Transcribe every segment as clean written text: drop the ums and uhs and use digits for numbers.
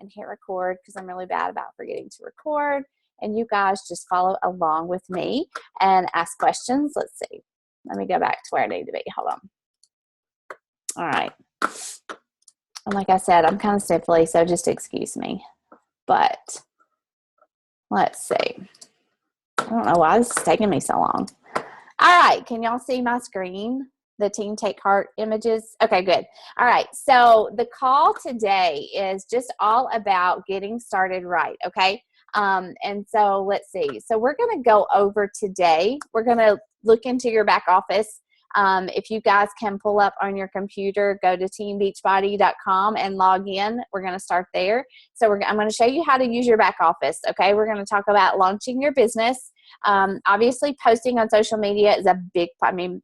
and hit record because I'm really bad about forgetting to record. And you guys just follow along with me and ask questions. Let's see. Let me go back to where I need to be. Hold on. All right. And like I said, I'm kind of sniffly, so just excuse me. But let's see. I don't know why this is taking me so long. All right. Can y'all see my screen? The Team Take Heart images? Okay, good. All right. So the call today is just all about getting started right. Okay. And so let's see. So we're going to go over today. We're going to look into your back office. If you guys can pull up on your computer, go to teambeachbody.com and log in. We're going to start there. So I'm going to show you how to use your back office. Okay. We're going to talk about launching your business. Obviously posting on social media is a big,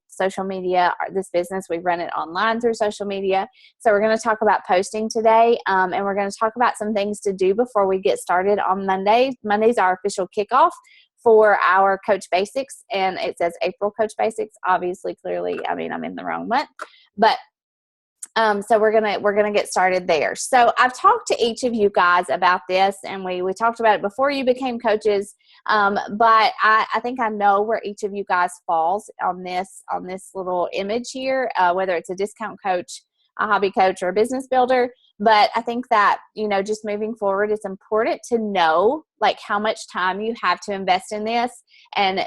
social media, this business, we run it online through social media. So we're going to talk about posting today. And we're going to talk about some things to do before we get started on Monday. Monday's our official kickoff for our Coach Basics, and it says April Coach Basics. Obviously, clearly, I'm in the wrong month, but so we're gonna get started there. So I've talked to each of you guys about this, and we talked about it before you became coaches. But I think I know where each of you guys falls on this little image here, whether it's a discount coach, a hobby coach, or a business builder. But I think that, just moving forward, it's important to know like how much time you have to invest in this, and,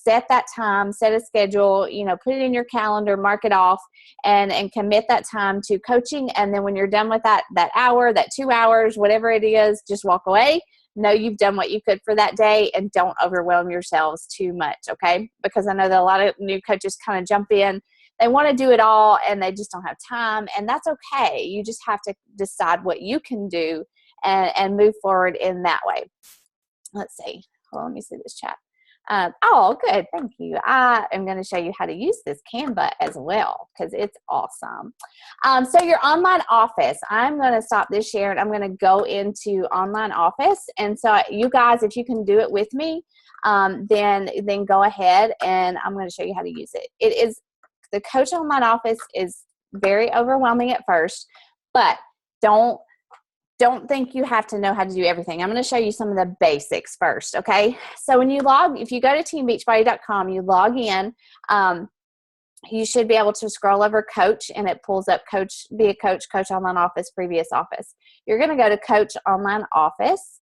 set that time, set a schedule, put it in your calendar, mark it off, and commit that time to coaching. And then when you're done with that hour, that 2 hours, whatever it is, just walk away. Know you've done what you could for that day, and don't overwhelm yourselves too much. Okay. Because I know that a lot of new coaches kind of jump in. They want to do it all and they just don't have time, and that's okay. You just have to decide what you can do and move forward in that way. Let's see. Hold on, let me see this chat. Oh, good. Thank you. I am going to show you how to use this Canva as well because it's awesome. So your online office, I'm going to stop this share and I'm going to go into online office. And so you guys, if you can do it with me, then go ahead and I'm going to show you how to use it. The Coach Online Office is very overwhelming at first, but don't think you have to know how to do everything. I'm going to show you some of the basics first, okay? So if you go to teambeachbody.com, you log in, you should be able to scroll over Coach, and it pulls up Coach, Be a Coach, Coach Online Office, Previous Office. You're going to go to Coach Online Office,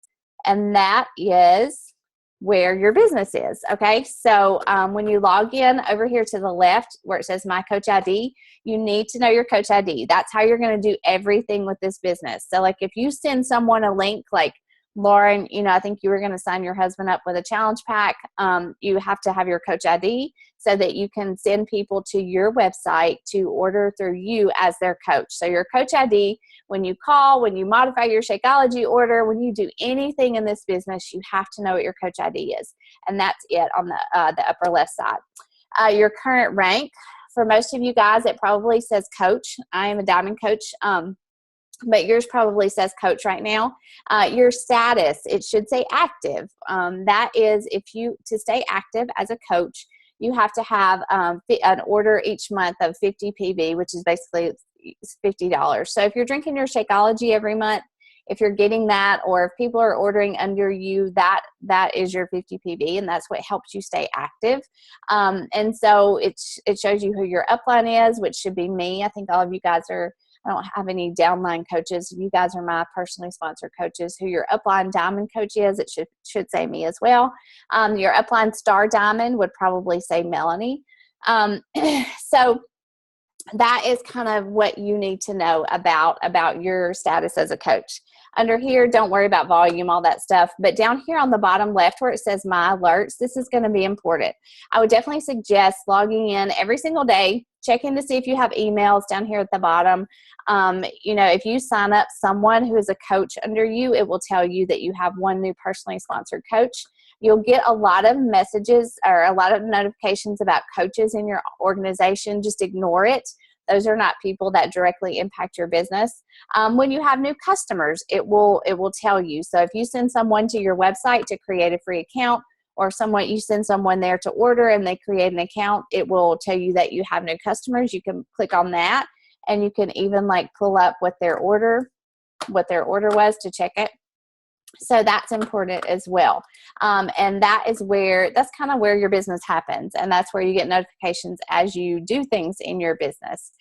and that is where your business is. Okay. So when you log in over here to the left where it says My Coach ID, you need to know your Coach ID. That's how you're going to do everything with this business. So like if you send someone a link, like Lauren, I think you were going to sign your husband up with a challenge pack. You have to have your Coach ID so that you can send people to your website to order through you as their coach. So your Coach ID, when you call, when you modify your Shakeology order, when you do anything in this business, you have to know what your Coach ID is. And that's it on the upper left side. Your current rank, for most of you guys, it probably says coach. I am a diamond coach. But yours probably says coach right now. Your status, it should say active. That is, to stay active as a coach, you have to have an order each month of 50 PB, which is basically $50. So if you're drinking your Shakeology every month, if you're getting that, or if people are ordering under you, that is your 50 PB, and that's what helps you stay active. And so it shows you who your upline is, which should be me. I think all of you guys I don't have any downline coaches. You guys are my personally sponsored coaches. Who your upline diamond coach is, it should say me as well. Your upline star diamond would probably say Melanie. So that is kind of what you need to know about your status as a coach. Under here, don't worry about volume, all that stuff. But down here on the bottom left where it says My Alerts, this is going to be important. I would definitely suggest logging in every single day, checking to see if you have emails down here at the bottom. If you sign up someone who is a coach under you, it will tell you that you have one new personally sponsored coach. You'll get a lot of messages or a lot of notifications about coaches in your organization. Just ignore it. Those are not people that directly impact your business. When you have new customers, it will tell you. So if you send someone to your website to create a free account, or you send someone there to order and they create an account, it will tell you that you have new customers. You can click on that, and you can even pull up what their order what their order was to check it. So that's important as well. And that's kind of where your business happens. And that's where you get notifications as you do things in your business.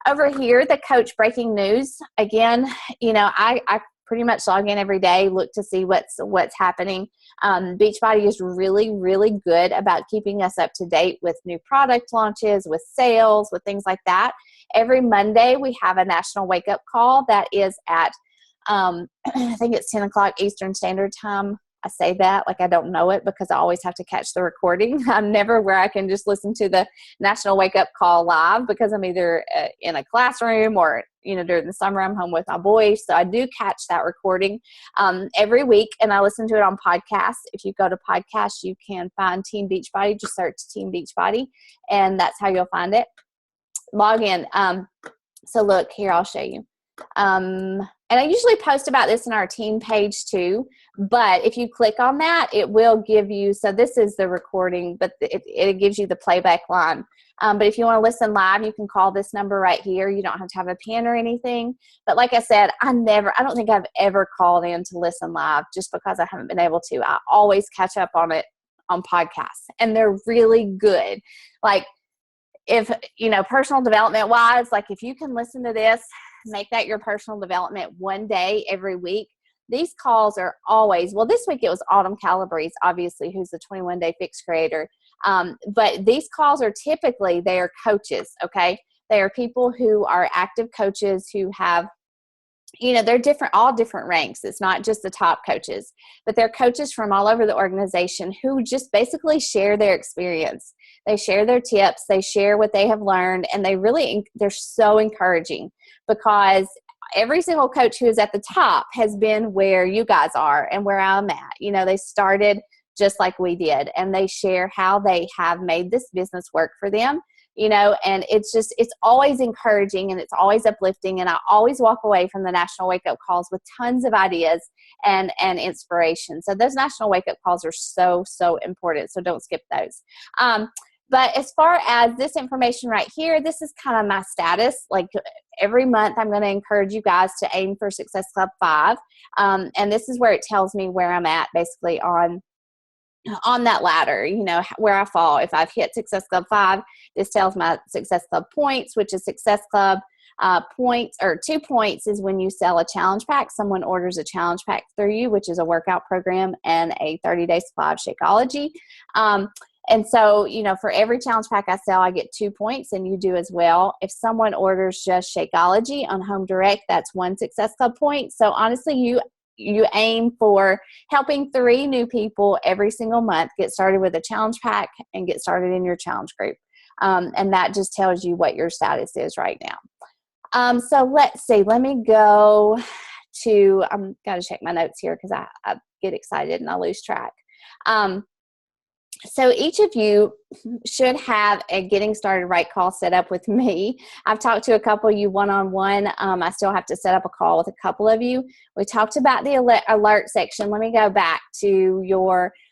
Over here, the Coach Breaking News, again, I pretty much log in every day, look to see what's happening. Beachbody is really, really good about keeping us up to date with new product launches, with sales, with things like that. Every Monday, we have a national wake-up call that is at I think it's 10 o'clock Eastern Standard Time. I say that like I don't know it because I always have to catch the recording. I'm never where I can just listen to the National Wake Up Call live because I'm either in a classroom or, during the summer I'm home with my boys. So I do catch that recording every week, and I listen to it on podcasts. If you go to podcasts, you can find Team Beachbody. Just search Team Beachbody, and that's how you'll find it. Log in. So look, here, I'll show you. And I usually post about this in our team page too, but if you click on that, it will give you, so this is the recording, but it gives you the playback line. But if you want to listen live, you can call this number right here. You don't have to have a pen or anything. But like I said, I don't think I've ever called in to listen live just because I haven't been able to. I always catch up on it on podcasts, and they're really good. Like, if, personal development wise, like if you can listen to this, make that your personal development one day every week. These calls are always, well, this week it was Autumn Calabrese, obviously, who's the 21-Day Fix creator. But these calls are typically, they are coaches, okay? They are people who are active coaches who have, they're all different ranks. It's not just the top coaches, but they're coaches from all over the organization who just basically share their experience. They share their tips, they share what they have learned, and they're so encouraging because every single coach who is at the top has been where you guys are and where I'm at. They started just like we did, and they share how they have made this business work for them. And it's always encouraging and it's always uplifting. And I always walk away from the National Wake Up Calls with tons of ideas and inspiration. So those National Wake Up Calls are so, so important. So don't skip those. But as far as this information right here, this is kind of my status. Like every month, I'm going to encourage you guys to aim for Success Club 5. And this is where it tells me where I'm at basically on that ladder, where I fall. If I've hit Success Club 5, this tells my Success Club points, which is Success Club points, or 2 points is when you sell a challenge pack. Someone orders a challenge pack through you, which is a workout program and a 30-day supply of Shakeology. And so, for every challenge pack I sell, I get 2 points, and you do as well. If someone orders just Shakeology on Home Direct, that's 1 Success Club point. So honestly, you aim for helping 3 new people every single month get started with a challenge pack and get started in your challenge group. And that just tells you what your status is right now. So let's see. Let me go to, I'm got to check my notes here because I get excited and I lose track. So each of you should have a Getting Started Right call set up with me. I've talked to a couple of you one-on-one. I still have to set up a call with a couple of you. We talked about the alert section. Let me go back to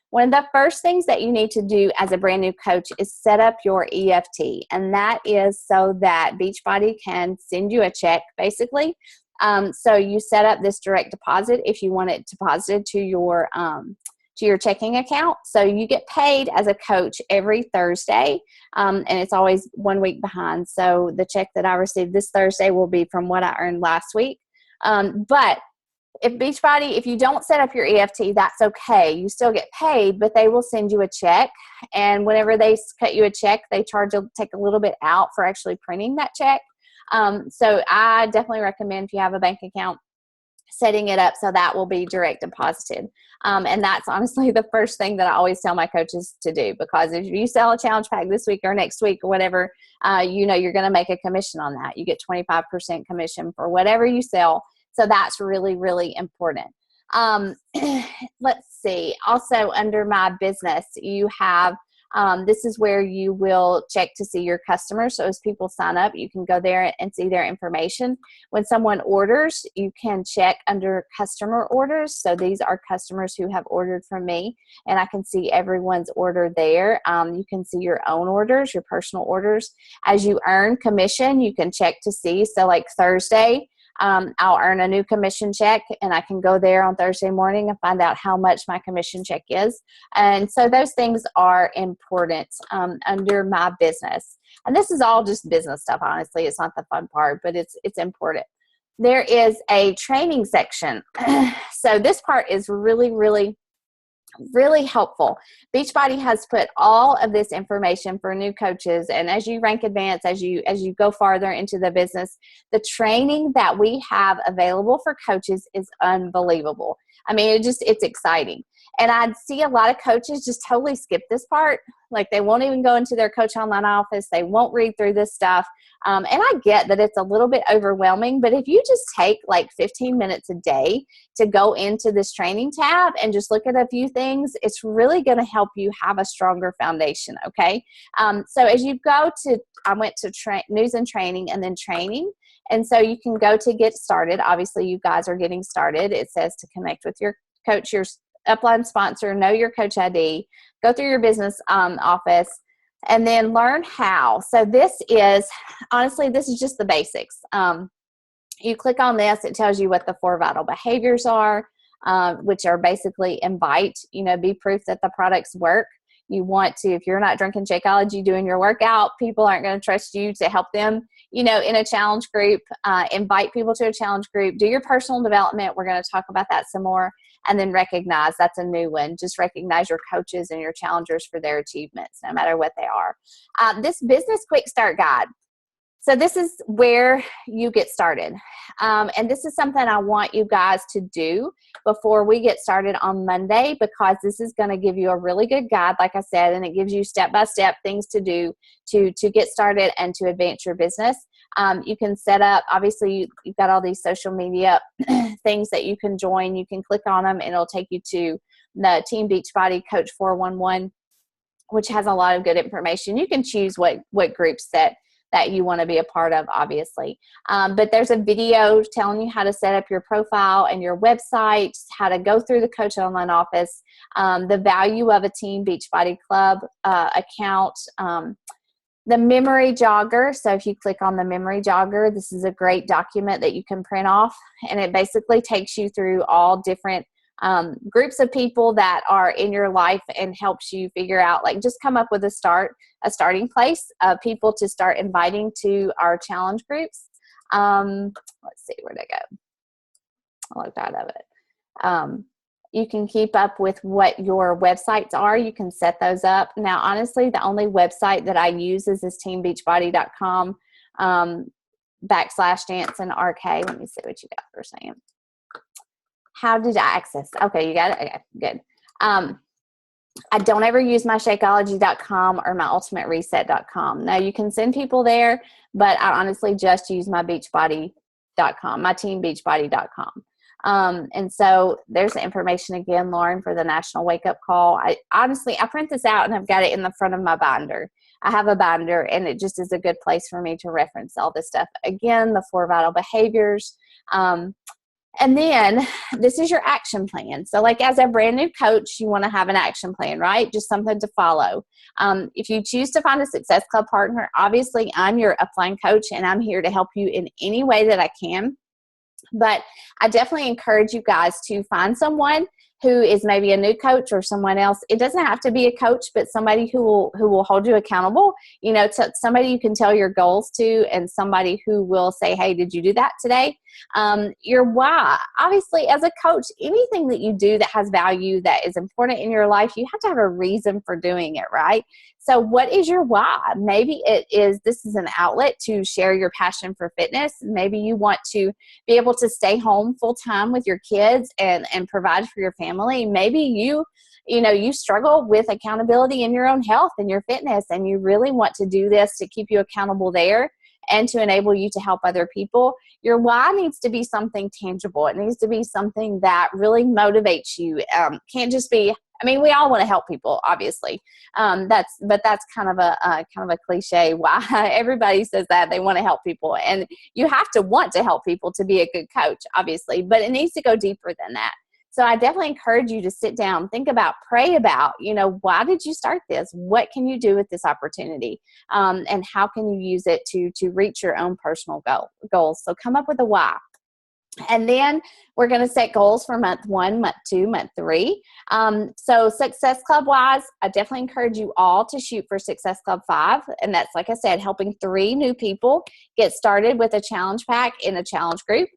one of the first things that you need to do as a brand new coach is set up your EFT. And that is so that Beachbody can send you a check, basically. So you set up this direct deposit if you want it deposited to your checking account. So you get paid as a coach every Thursday, and it's always 1 week behind. So the check that I received this Thursday will be from what I earned last week. But if Beachbody, if you don't set up your EFT, that's okay. You still get paid, but they will send you a check. And whenever they cut you a check, they take a little bit out for actually printing that check. So I definitely recommend, if you have a bank account, setting it up so that will be direct deposited. And that's honestly the first thing that I always tell my coaches to do, because if you sell a challenge pack this week or next week or whatever, you're going to make a commission on that. You get 25% commission for whatever you sell. So that's really, really important. Let's see. Also, under my business, you have this is where you will check to see your customers. So as people sign up, you can go there and see their information. When someone orders, you can check under customer orders. So these are customers who have ordered from me, and I can see everyone's order there. You can see your own orders, your personal orders. As you earn commission, you can check to see. So like Thursday, I'll earn a new commission check, and I can go there on Thursday morning and find out how much my commission check is. And so those things are important under my business. And this is all just business stuff, honestly. It's not the fun part, but it's important. There is a training section. So this part is really, really helpful. Beachbody has put all of this information for new coaches, and as you rank advance, as you go farther into the business, the training that we have available for coaches is unbelievable. I mean, it's exciting. And I see a lot of coaches just totally skip this part. Like, they won't even go into their Coach Online office. They won't read through this stuff. And I get that it's a little bit overwhelming, but if you just take like 15 minutes a day to go into this training tab and just look at a few things, it's really going to help you have a stronger foundation, okay? So as you go to, I went to news and training and then training. And so you can go to get started. Obviously, you guys are getting started. It says to connect with your coach, your upline sponsor, know your coach ID, go through your business office, and then learn how. So this is, honestly, this is just the basics. You click on this, it tells you what the 4 vital behaviors are, which are basically invite, be proof that the products work. You want to, if you're not drinking Shakeology doing your workout, people aren't going to trust you to help them, in a challenge group. Invite people to a challenge group. Do your personal development. We're going to talk about that some more. And then recognize, that's a new one. Just recognize your coaches and your challengers for their achievements, no matter what they are. This business quick start guide. So this is where you get started. And this is something I want you guys to do before we get started on Monday, because this is going to give you a really good guide, like I said, and it gives you step-by-step things to do to get started and to advance your business. You can set up, obviously, you've got all these social media things that you can join. You can click on them, and it'll take you to the Team Beachbody Coach 411, which has a lot of good information. You can choose what groups that you want to be a part of, obviously. But there's a video telling you how to set up your profile and your website, how to go through the Coach Online office, the value of a Team Beachbody Club account, the memory jogger. So if you click on the memory jogger, this is a great document that you can print off, and it basically takes you through all different groups of people that are in your life and helps you figure out, like, just come up with a starting place of people to start inviting to our challenge groups. Let's see, where'd I go? I looked out of it. You can keep up with what your websites are. You can set those up. Now, honestly, the only website that I use is this teambeachbody.com /DanceandRK. Let me see what you guys are saying. How did I access? Okay, you got it? Okay, good. I don't ever use my Shakeology.com or my UltimateReset.com. Now, you can send people there, but I honestly just use my Beachbody.com, my teambeachbody.com. And so there's the information again, Lauren, for the National Wake Up Call. I print this out and I've got it in the front of my binder. I have a binder, and it just is a good place for me to reference all this stuff. Again, the 4 vital behaviors. And then this is your action plan. So, like, as a brand new coach, you want to have an action plan, right? Just something to follow. If you choose to find a Success Club partner, obviously I'm your upline coach, and I'm here to help you in any way that I can. But I definitely encourage you guys to find someone who is maybe a new coach or someone else. It doesn't have to be a coach, but somebody who will hold you accountable, to somebody you can tell your goals to, and somebody who will say, hey, did you do that today? Your why. Obviously, as a coach, anything that you do that has value, that is important in your life, you have to have a reason for doing it, right? So what is your why? Maybe this is an outlet to share your passion for fitness. Maybe you want to be able to stay home full time with your kids and provide for your family. Maybe you struggle with accountability in your own health and your fitness, and you really want to do this to keep you accountable there and to enable you to help other people. Your why needs to be something tangible. It needs to be something that really motivates you. Can't just be, we all want to help people, obviously. That's kind of a cliche. Why everybody says that they want to help people, and you have to want to help people to be a good coach, obviously, but it needs to go deeper than that. So I definitely encourage you to sit down, think about, pray about, why did you start this? What can you do with this opportunity? And how can you use it to reach your own personal goals? So come up with a why. And then we're going to set goals for month 1, month 2, month 3. So Success Club wise, I definitely encourage you all to shoot for Success Club 5. And that's, like I said, helping 3 new people get started with a challenge pack in a challenge group.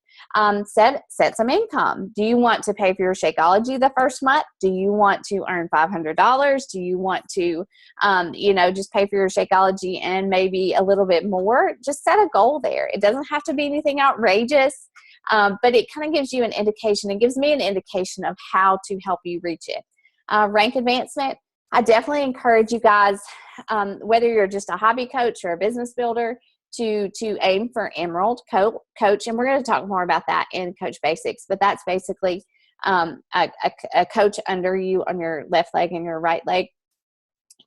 Set some income. Do you want to pay for your Shakeology the first month? Do you want to earn $500? Do you want to, just pay for your Shakeology and maybe a little bit more? Just set a goal there. It doesn't have to be anything outrageous. But it kind of gives you an indication. It gives me an indication of how to help you reach it. Rank advancement. I definitely encourage you guys, whether you're just a hobby coach or a business builder, to aim for Emerald Coach. And we're going to talk more about that in Coach Basics. But that's basically a coach under you on your left leg and your right leg.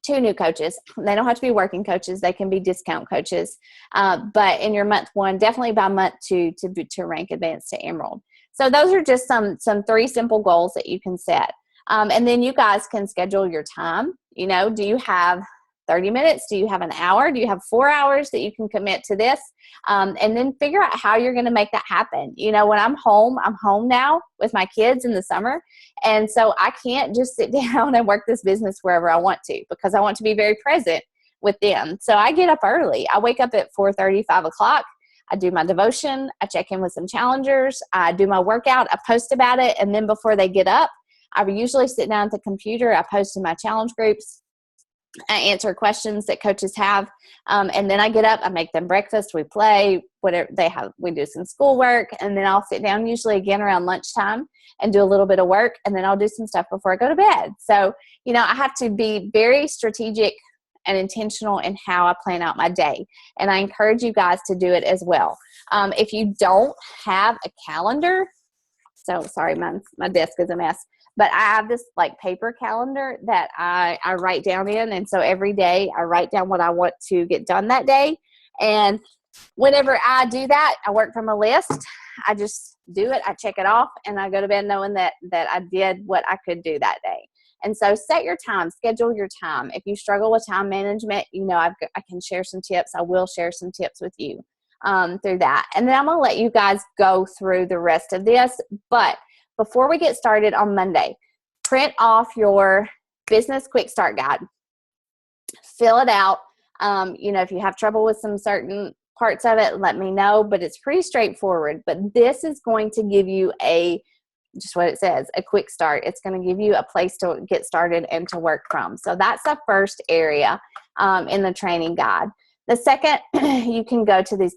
2 new coaches. They don't have to be working coaches. They can be discount coaches. But in your month 1, definitely by month 2 to rank advanced to Emerald. So those are just some 3 simple goals that you can set. And then you guys can schedule your time. Do you have 30 minutes? Do you have an hour? Do you have 4 hours that you can commit to this? And then figure out how you're going to make that happen. When I'm home now with my kids in the summer. And so I can't just sit down and work this business wherever I want to, because I want to be very present with them. So I get up early. I wake up at 4:30, 5 o'clock. I do my devotion. I check in with some challengers. I do my workout. I post about it. And then before they get up, I usually sit down at the computer. I post in my challenge groups. I answer questions that coaches have. And then I get up, I make them breakfast, we play, whatever they have, we do some schoolwork, and then I'll sit down usually again around lunchtime and do a little bit of work, and then I'll do some stuff before I go to bed. So, I have to be very strategic and intentional in how I plan out my day. And I encourage you guys to do it as well. If you don't have a calendar, so sorry, my desk is a mess. But I have this paper calendar that I write down in. And so every day I write down what I want to get done that day. And whenever I do that, I work from a list. I just do it. I check it off and I go to bed knowing that I did what I could do that day. And so set your time, schedule your time. If you struggle with time management, I can share some tips. I will share some tips with you through that. And then I'm going to let you guys go through the rest of this. But before we get started on Monday, print off your business quick start guide. Fill it out. If you have trouble with some certain parts of it, let me know, but it's pretty straightforward. But this is going to give you just what it says, a quick start. It's going to give you a place to get started and to work from. So that's the first area in the training guide. The second, you can go to these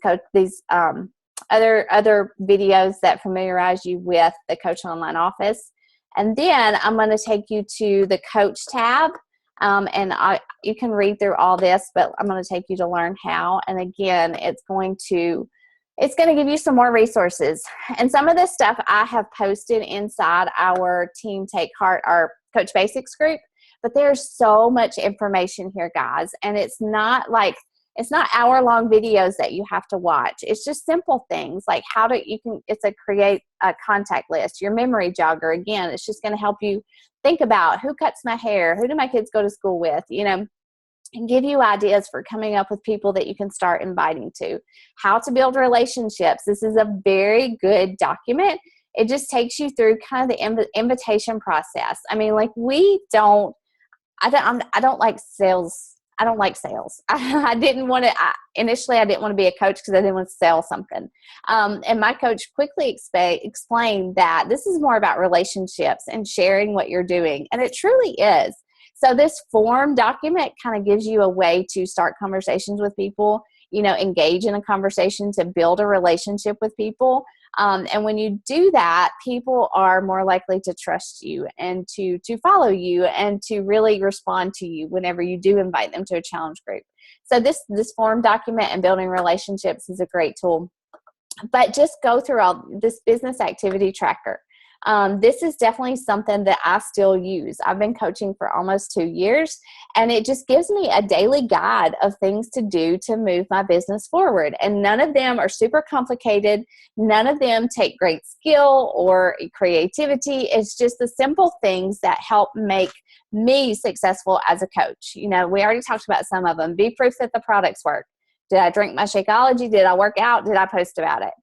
other videos that familiarize you with the Coach Online Office. And then I'm going to take you to the Coach tab. You can read through all this, but I'm going to take you to learn how. And again, it's going to give you some more resources. And some of this stuff I have posted inside our Team Take Heart, our Coach Basics group. But there's so much information here, guys. And it's not hour-long videos that you have to watch. It's just simple things like create a contact list, your memory jogger. Again, it's just going to help you think about who cuts my hair, who do my kids go to school with, and give you ideas for coming up with people that you can start inviting to. How to build relationships. This is a very good document. It just takes you through kind of the invitation process. I mean, I don't like sales. I don't like sales. Initially I didn't want to be a coach because I didn't want to sell something. And my coach quickly explained that this is more about relationships and sharing what you're doing. And it truly is. So this form document kind of gives you a way to start conversations with people, engage in a conversation to build a relationship with people. And when you do that, people are more likely to trust you and to follow you and to really respond to you whenever you do invite them to a challenge group. So this form document and building relationships is a great tool. But just go through all this business activity tracker. This is definitely something that I still use. I've been coaching for almost 2 years, and it just gives me a daily guide of things to do to move my business forward. And none of them are super complicated. None of them take great skill or creativity. It's just the simple things that help make me successful as a coach. We already talked about some of them. Be proof that the products work. Did I drink my Shakeology? Did I work out? Did I post about it?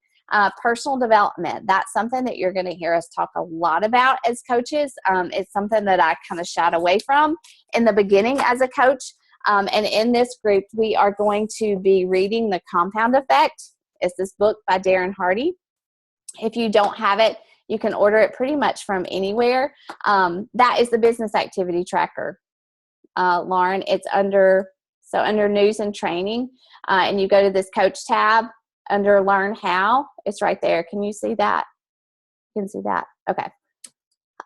Personal development, that's something that you're going to hear us talk a lot about as coaches. It's something that I kind of shied away from in the beginning as a coach. And in this group, we are going to be reading The Compound Effect. It's this book by Darren Hardy. If you don't have it, you can order it pretty much from anywhere. That is the business activity tracker, Lauren. It's under news and training, and you go to this coach tab under learn how. It's right there. Can you see that? You can see that. Okay.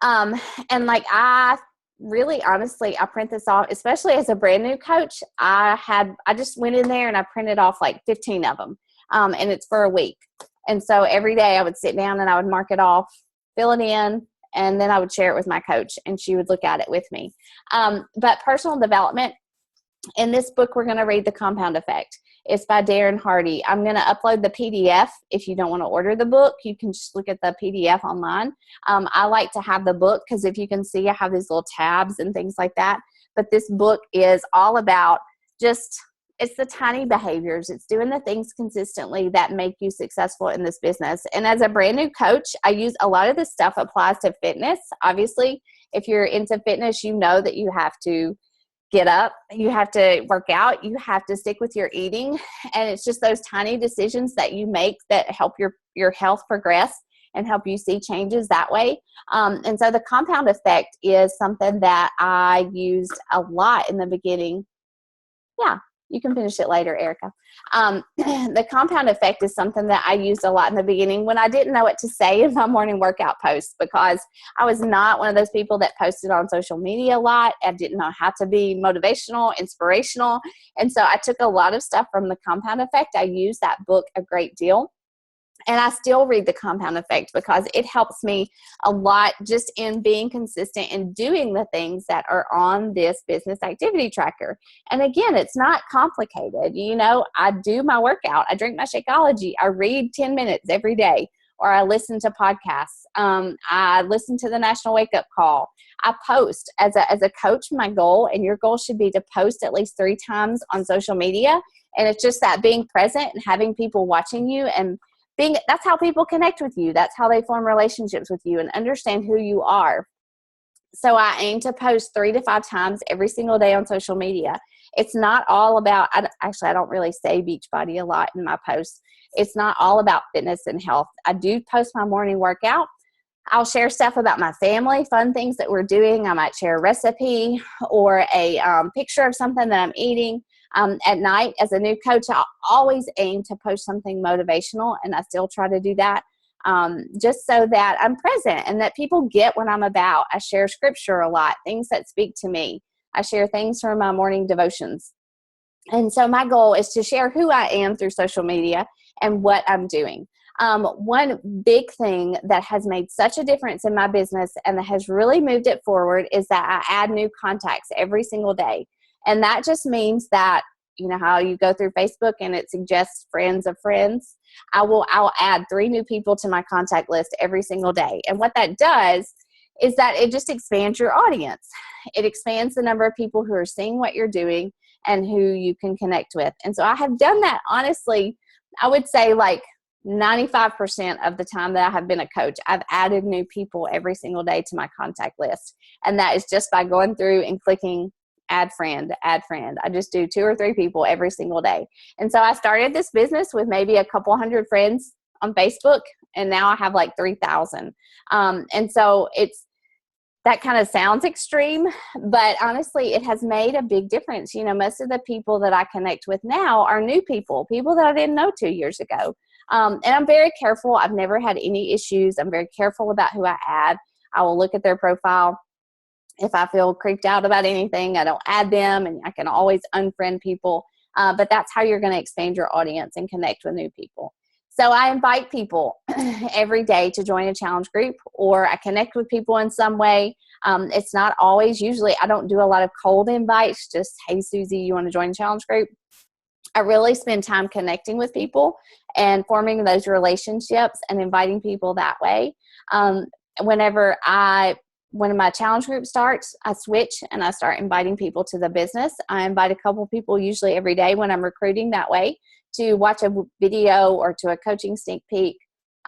And like I really honestly, I print this off, especially as a brand new coach. I just went in there and I printed off like 15 of them. And it's for a week. And so every day I would sit down and I would mark it off, fill it in, and then I would share it with my coach and she would look at it with me. But personal development, in this book, we're going to read The Compound Effect. It's by Darren Hardy. I'm going to upload the PDF. If you don't want to order the book, you can just look at the PDF online. I like to have the book because if you can see, I have these little tabs and things like that. But this book is all about it's the tiny behaviors. It's doing the things consistently that make you successful in this business. And as a brand new coach, I use a lot of this stuff applies to fitness. Obviously, if you're into fitness, you know that you have to get up, you have to work out, you have to stick with your eating. And it's just those tiny decisions that you make that help your health progress and help you see changes that way. And so the compound effect is something that I used a lot in the beginning. Yeah. You can finish it later, Erica. The compound effect is something that I used a lot in the beginning when I didn't know what to say in my morning workout posts because I was not one of those people that posted on social media a lot. I didn't know how to be motivational, inspirational. And so I took a lot of stuff from the compound effect. I use that book a great deal. And I still read The Compound Effect because it helps me a lot just in being consistent and doing the things that are on this business activity tracker. And again, it's not complicated. You know, I do my workout. I drink my Shakeology. I read 10 minutes every day, or I listen to podcasts. I listen to the National Wake Up Call. I post. As a coach, my goal, and your goal should be to post at least 3 times on social media. And it's just that being present and having people watching you and that's how people connect with you. That's how they form relationships with you and understand who you are. So I aim to post 3 to 5 times every single day on social media. It's not all about, I don't really say Beachbody a lot in my posts. It's not all about fitness and health. I do post my morning workout. I'll share stuff about my family, fun things that we're doing. I might share a recipe or a picture of something that I'm eating. At night, as a new coach, I always aim to post something motivational, and I still try to do that just so that I'm present and that people get what I'm about. I share scripture a lot, things that speak to me. I share things from my morning devotions. And so my goal is to share who I am through social media and what I'm doing. One big thing that has made such a difference in my business and that has really moved it forward is that I add new contacts every single day. And that just means that, you know, how you go through Facebook and it suggests friends of friends. I'll add 3 new people to my contact list every single day. And what that does is that it just expands your audience. It expands the number of people who are seeing what you're doing and who you can connect with. And so I have done that, honestly, I would say like 95% of the time that I have been a coach, I've added new people every single day to my contact list. And that is just by going through and clicking add friend, add friend. I just do 2 or 3 people every single day. And so I started this business with maybe a couple hundred friends on Facebook, and now I have like 3,000. And so that kind of sounds extreme, but honestly, it has made a big difference. You know, most of the people that I connect with now are new people that I didn't know 2 years ago. And I'm very careful. I've never had any issues. I'm very careful about who I add. I will look at their profile. If I feel creeped out about anything, I don't add them, and I can always unfriend people. But that's how you're going to expand your audience and connect with new people. So I invite people every day to join a challenge group, or I connect with people in some way. It's not always, usually I don't do a lot of cold invites, just, hey, Susie, you want to join a challenge group? I really spend time connecting with people and forming those relationships and inviting people that way. When my challenge group starts, I switch and I start inviting people to the business. I invite a couple people usually every day when I'm recruiting that way to watch a video or to a coaching sneak peek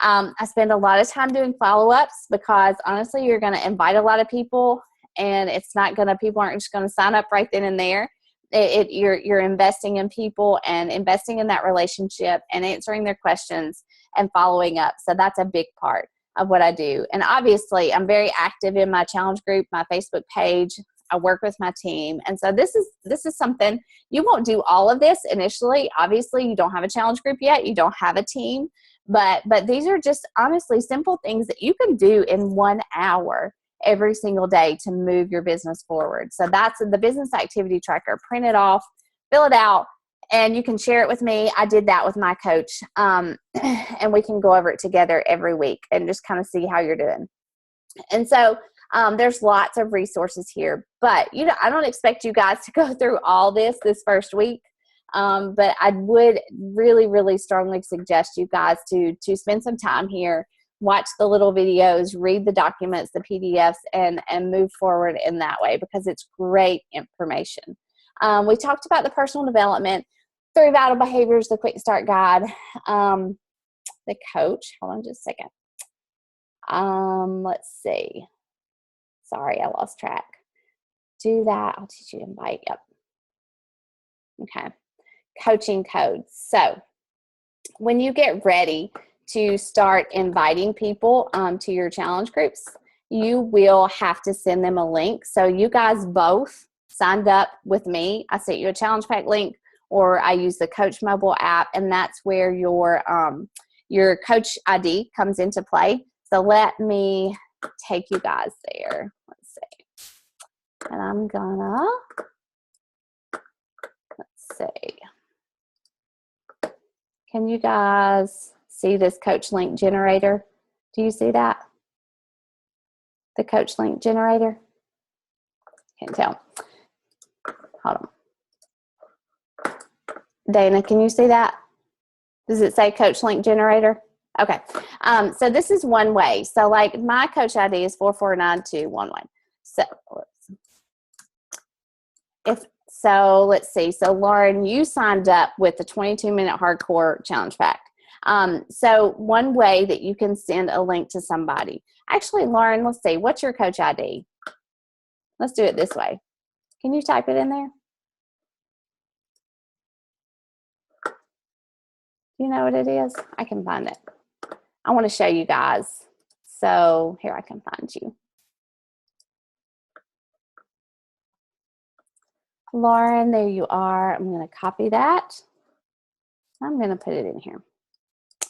I spend a lot of time doing follow-ups because honestly, you're going to invite a lot of people, and it's not going to, people aren't just going to sign up right then and there. You're investing in people and investing in that relationship and answering their questions and following up. So that's a big part of what I do. And obviously, I'm very active in my challenge group, my Facebook page. I work with my team. And so this is something, you won't do all of this initially. Obviously, you don't have a challenge group yet. You don't have a team. But these are just honestly simple things that you can do in 1 hour every single day to move your business forward. So that's the business activity tracker. Print it off, fill it out, and you can share it with me. I did that with my coach. And we can go over it together every week and just kind of see how you're doing. And so there's lots of resources here, but I don't expect you guys to go through all this first week. But I would really, really strongly suggest you guys to spend some time here, watch the little videos, read the documents, the PDFs, and move forward in that way, because it's great information. We talked about the personal development, 3 vital behaviors, the quick start guide, the coach. Hold on just a second. Let's see. Sorry, I lost track. Do that. I'll teach you to invite. Yep. Okay. Coaching codes. So when you get ready to start inviting people to your challenge groups, you will have to send them a link. So you guys both signed up with me. I sent you a challenge pack link, or I use the Coach mobile app, and that's where your Coach ID comes into play. So let me take you guys there. Let's see. And I'm gonna, let's see. Can you guys see this Coach link generator? Do you see that? The Coach link generator? Can't tell. Hold on. Dana, can you see that? Does it say Coach link generator? Okay. So this is one way. So like my Coach ID is 449211. So let's see. So Lauren, you signed up with the 22-minute hardcore challenge pack. So one way that you can send a link to somebody. Actually, Lauren, let's see. What's your Coach ID? Let's do it this way. Can you type it in there? Do you know what it is? I can find it. I want to show you guys. So here, I can find you. Lauren, there you are. I'm going to copy that. I'm going to put it in here.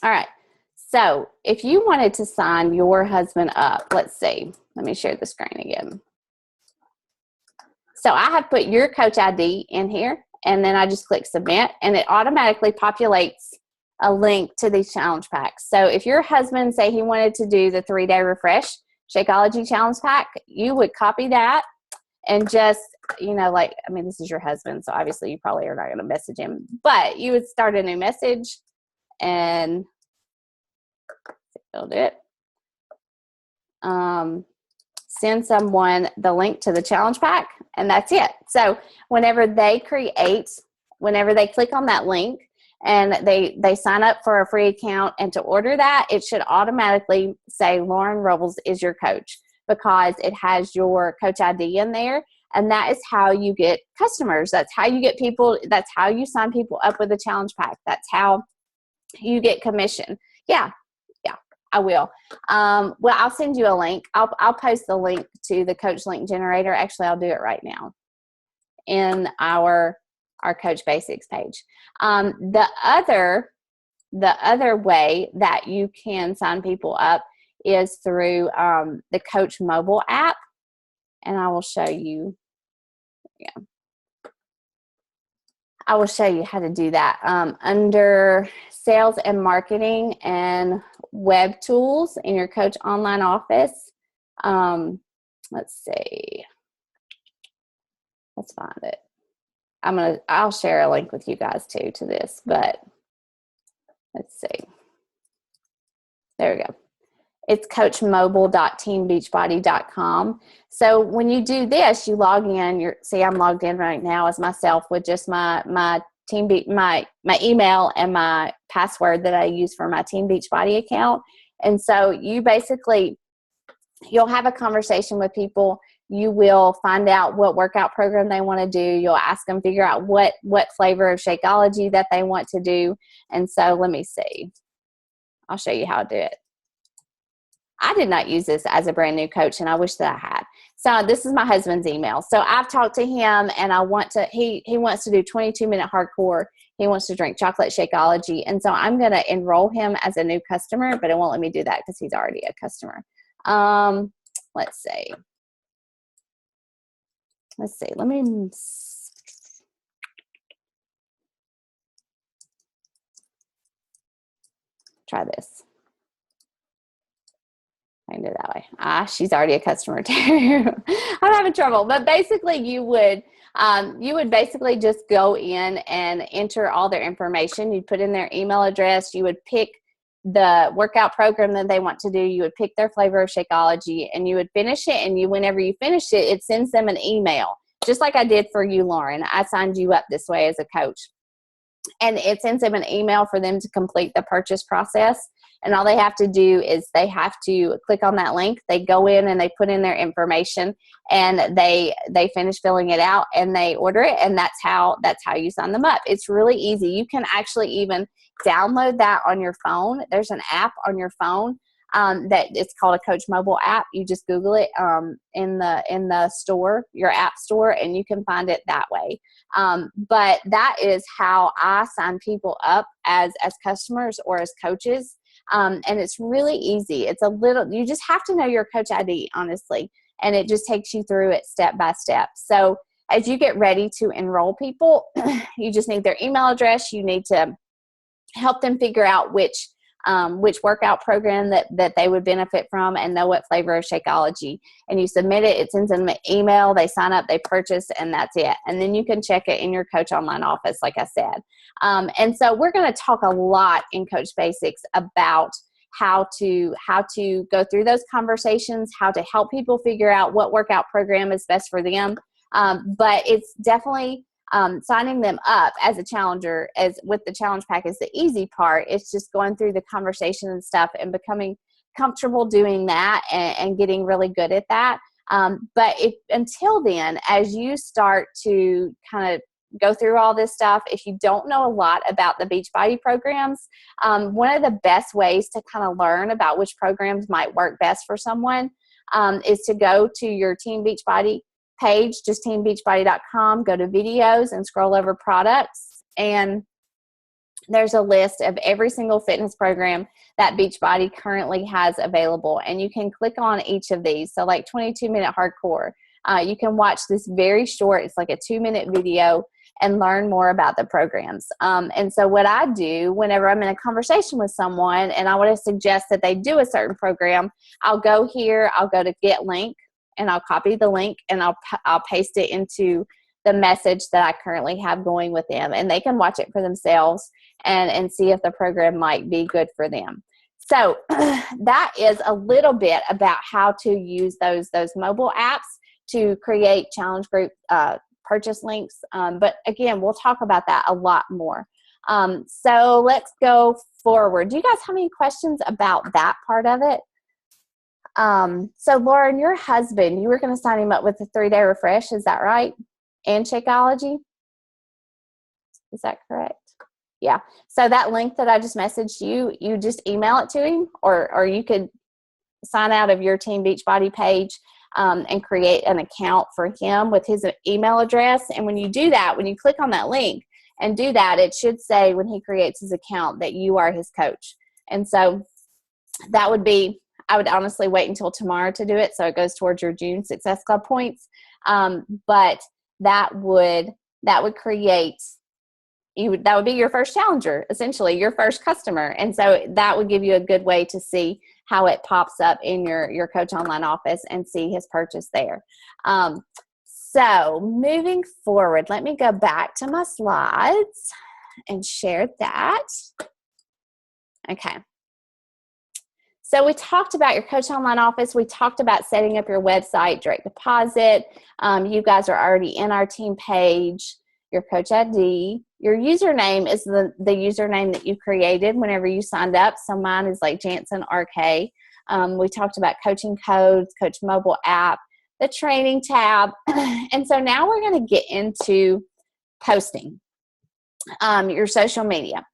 All right. So if you wanted to sign your husband up, let's see. Let me share the screen again. So I have put your Coach ID in here, and then I just click submit, and it automatically populates a link to these challenge packs. So if your husband, say he wanted to do the 3-day refresh Shakeology challenge pack, you would copy that and just, like, I mean, this is your husband, so obviously you probably are not going to message him, but you would start a new message and build it. Send someone the link to the challenge pack, and that's it. So whenever they click on that link and they sign up for a free account, and to order that, it should automatically say Lauren Robles is your coach, because it has your Coach ID in there. And that is how you get customers. That's how you get people. That's how you sign people up with a challenge pack. That's how you get commission. Yeah, I will. Well, I'll send you a link. I'll post the link to the Coach link generator. Actually, I'll do it right now in our Coach Basics page. The other way that you can sign people up is through the Coach mobile app, and I will show you. Yeah, I will show you how to do that under Sales and Marketing and Web Tools in your Coach Online Office. Let's see. Let's find it. I'll share a link with you guys too to this, but let's see. There we go. It's coachmobile.teambeachbody.com. So when you do this, you log in. See, I'm logged in right now as myself with just my email and my password that I use for my Team Beachbody account. And so you basically, you'll have a conversation with people. You will find out what workout program they want to do. You'll ask them, figure out what flavor of Shakeology that they want to do. And so let me see. I'll show you how to do it. I did not use this as a brand new coach, and I wish that I had. So this is my husband's email. So I've talked to him, and he wants to do 22-minute hardcore. He wants to drink chocolate Shakeology. And so I'm going to enroll him as a new customer, but it won't let me do that because he's already a customer. Let's see. Let me try this. I can do it that way. She's already a customer too. I'm having trouble. But basically you would basically just go in and enter all their information. You'd put in their email address. You would pick the workout program that they want to do. You would pick their flavor of Shakeology, and you would finish it. And whenever you finish it, it sends them an email, just like I did for you, Lauren. I signed you up this way as a coach. And it sends them an email for them to complete the purchase process. And all they have to do is they have to click on that link. They go in and they put in their information, and they finish filling it out, and they order it. And that's how you sign them up. It's really easy. You can actually even download that on your phone. There's an app on your phone that it's called a Coach Mobile app. You just Google it in the store, your app store, and you can find it that way. But that is how I sign people up as customers or as coaches. And it's really easy. You just have to know your coach ID, honestly, and it just takes you through it step by step. So as you get ready to enroll people, you just need their email address. You need to help them figure out which workout program that they would benefit from, and know what flavor of Shakeology. And you submit it. It sends them an email. They sign up, they purchase, and that's it. And then you can check it in your Coach Online office, like I said. And so we're going to talk a lot in Coach Basics about how to go through those conversations, how to help people figure out what workout program is best for them. But it's definitely signing them up as a challenger, as with the challenge pack, is the easy part. It's just going through the conversation and stuff and becoming comfortable doing that and getting really good at that. But until then, as you start to kind of go through all this stuff, if you don't know a lot about the Beachbody programs, one of the best ways to kind of learn about which programs might work best for someone is to go to your Team Beachbody page, just teambeachbody.com, go to videos and scroll over products, and there's a list of every single fitness program that Beachbody currently has available, and you can click on each of these. So like 22-minute hardcore, you can watch this very short, it's like a 2-minute video, and learn more about the programs. And so what I do whenever I'm in a conversation with someone and I want to suggest that they do a certain program, I'll go here, I'll go to Get Link, and I'll copy the link, and I'll paste it into the message that I currently have going with them, and they can watch it for themselves and see if the program might be good for them. So that is a little bit about how to use those mobile apps to create challenge group purchase links. But again, we'll talk about that a lot more. So let's go forward. Do you guys have any questions about that part of it? So Lauren, your husband, you were going to sign him up with a 3-day refresh. Is that right? And Shakeology? Is that correct? Yeah. So that link that I just messaged you, you just email it to him, or you could sign out of your Team Beachbody page and create an account for him with his email address. And when you do that, when you click on that link and do that, it should say when he creates his account that you are his coach. And so that would be, I would honestly wait until tomorrow to do it, so it goes towards your June Success Club points. But that would create, that would be your first challenger, essentially your first customer. And so that would give you a good way to see how it pops up in your Coach Online office and see his purchase there. So moving forward, let me go back to my slides and share that. Okay. So we talked about your Coach Online office. We talked about setting up your website, direct deposit. You guys are already in our team page. your coach ID. Your username is the username that you created whenever you signed up. So mine is like Jansen RK. We talked about coaching codes, coach mobile app, the training tab. And so now we're going to get into posting your social media.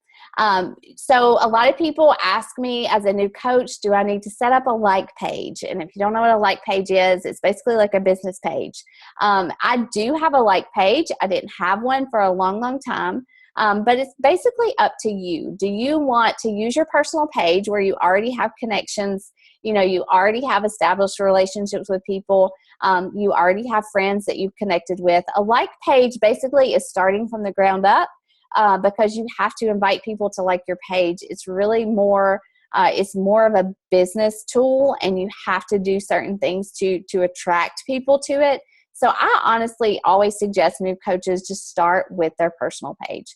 So a lot of people ask me as a new coach, do I need to set up a like page? And if you don't know what a like page is, it's basically like a business page. I do have a like page. I didn't have one for a long, long time. But it's basically up to you. Do you want to use your personal page where you already have connections? You know, you already have established relationships with people. You already have friends that you've connected with. A like page basically is starting from the ground up. Because you have to invite people to like your page. It's really more, it's more of a business tool, and you have to do certain things to attract people to it. So I honestly always suggest new coaches just start with their personal page.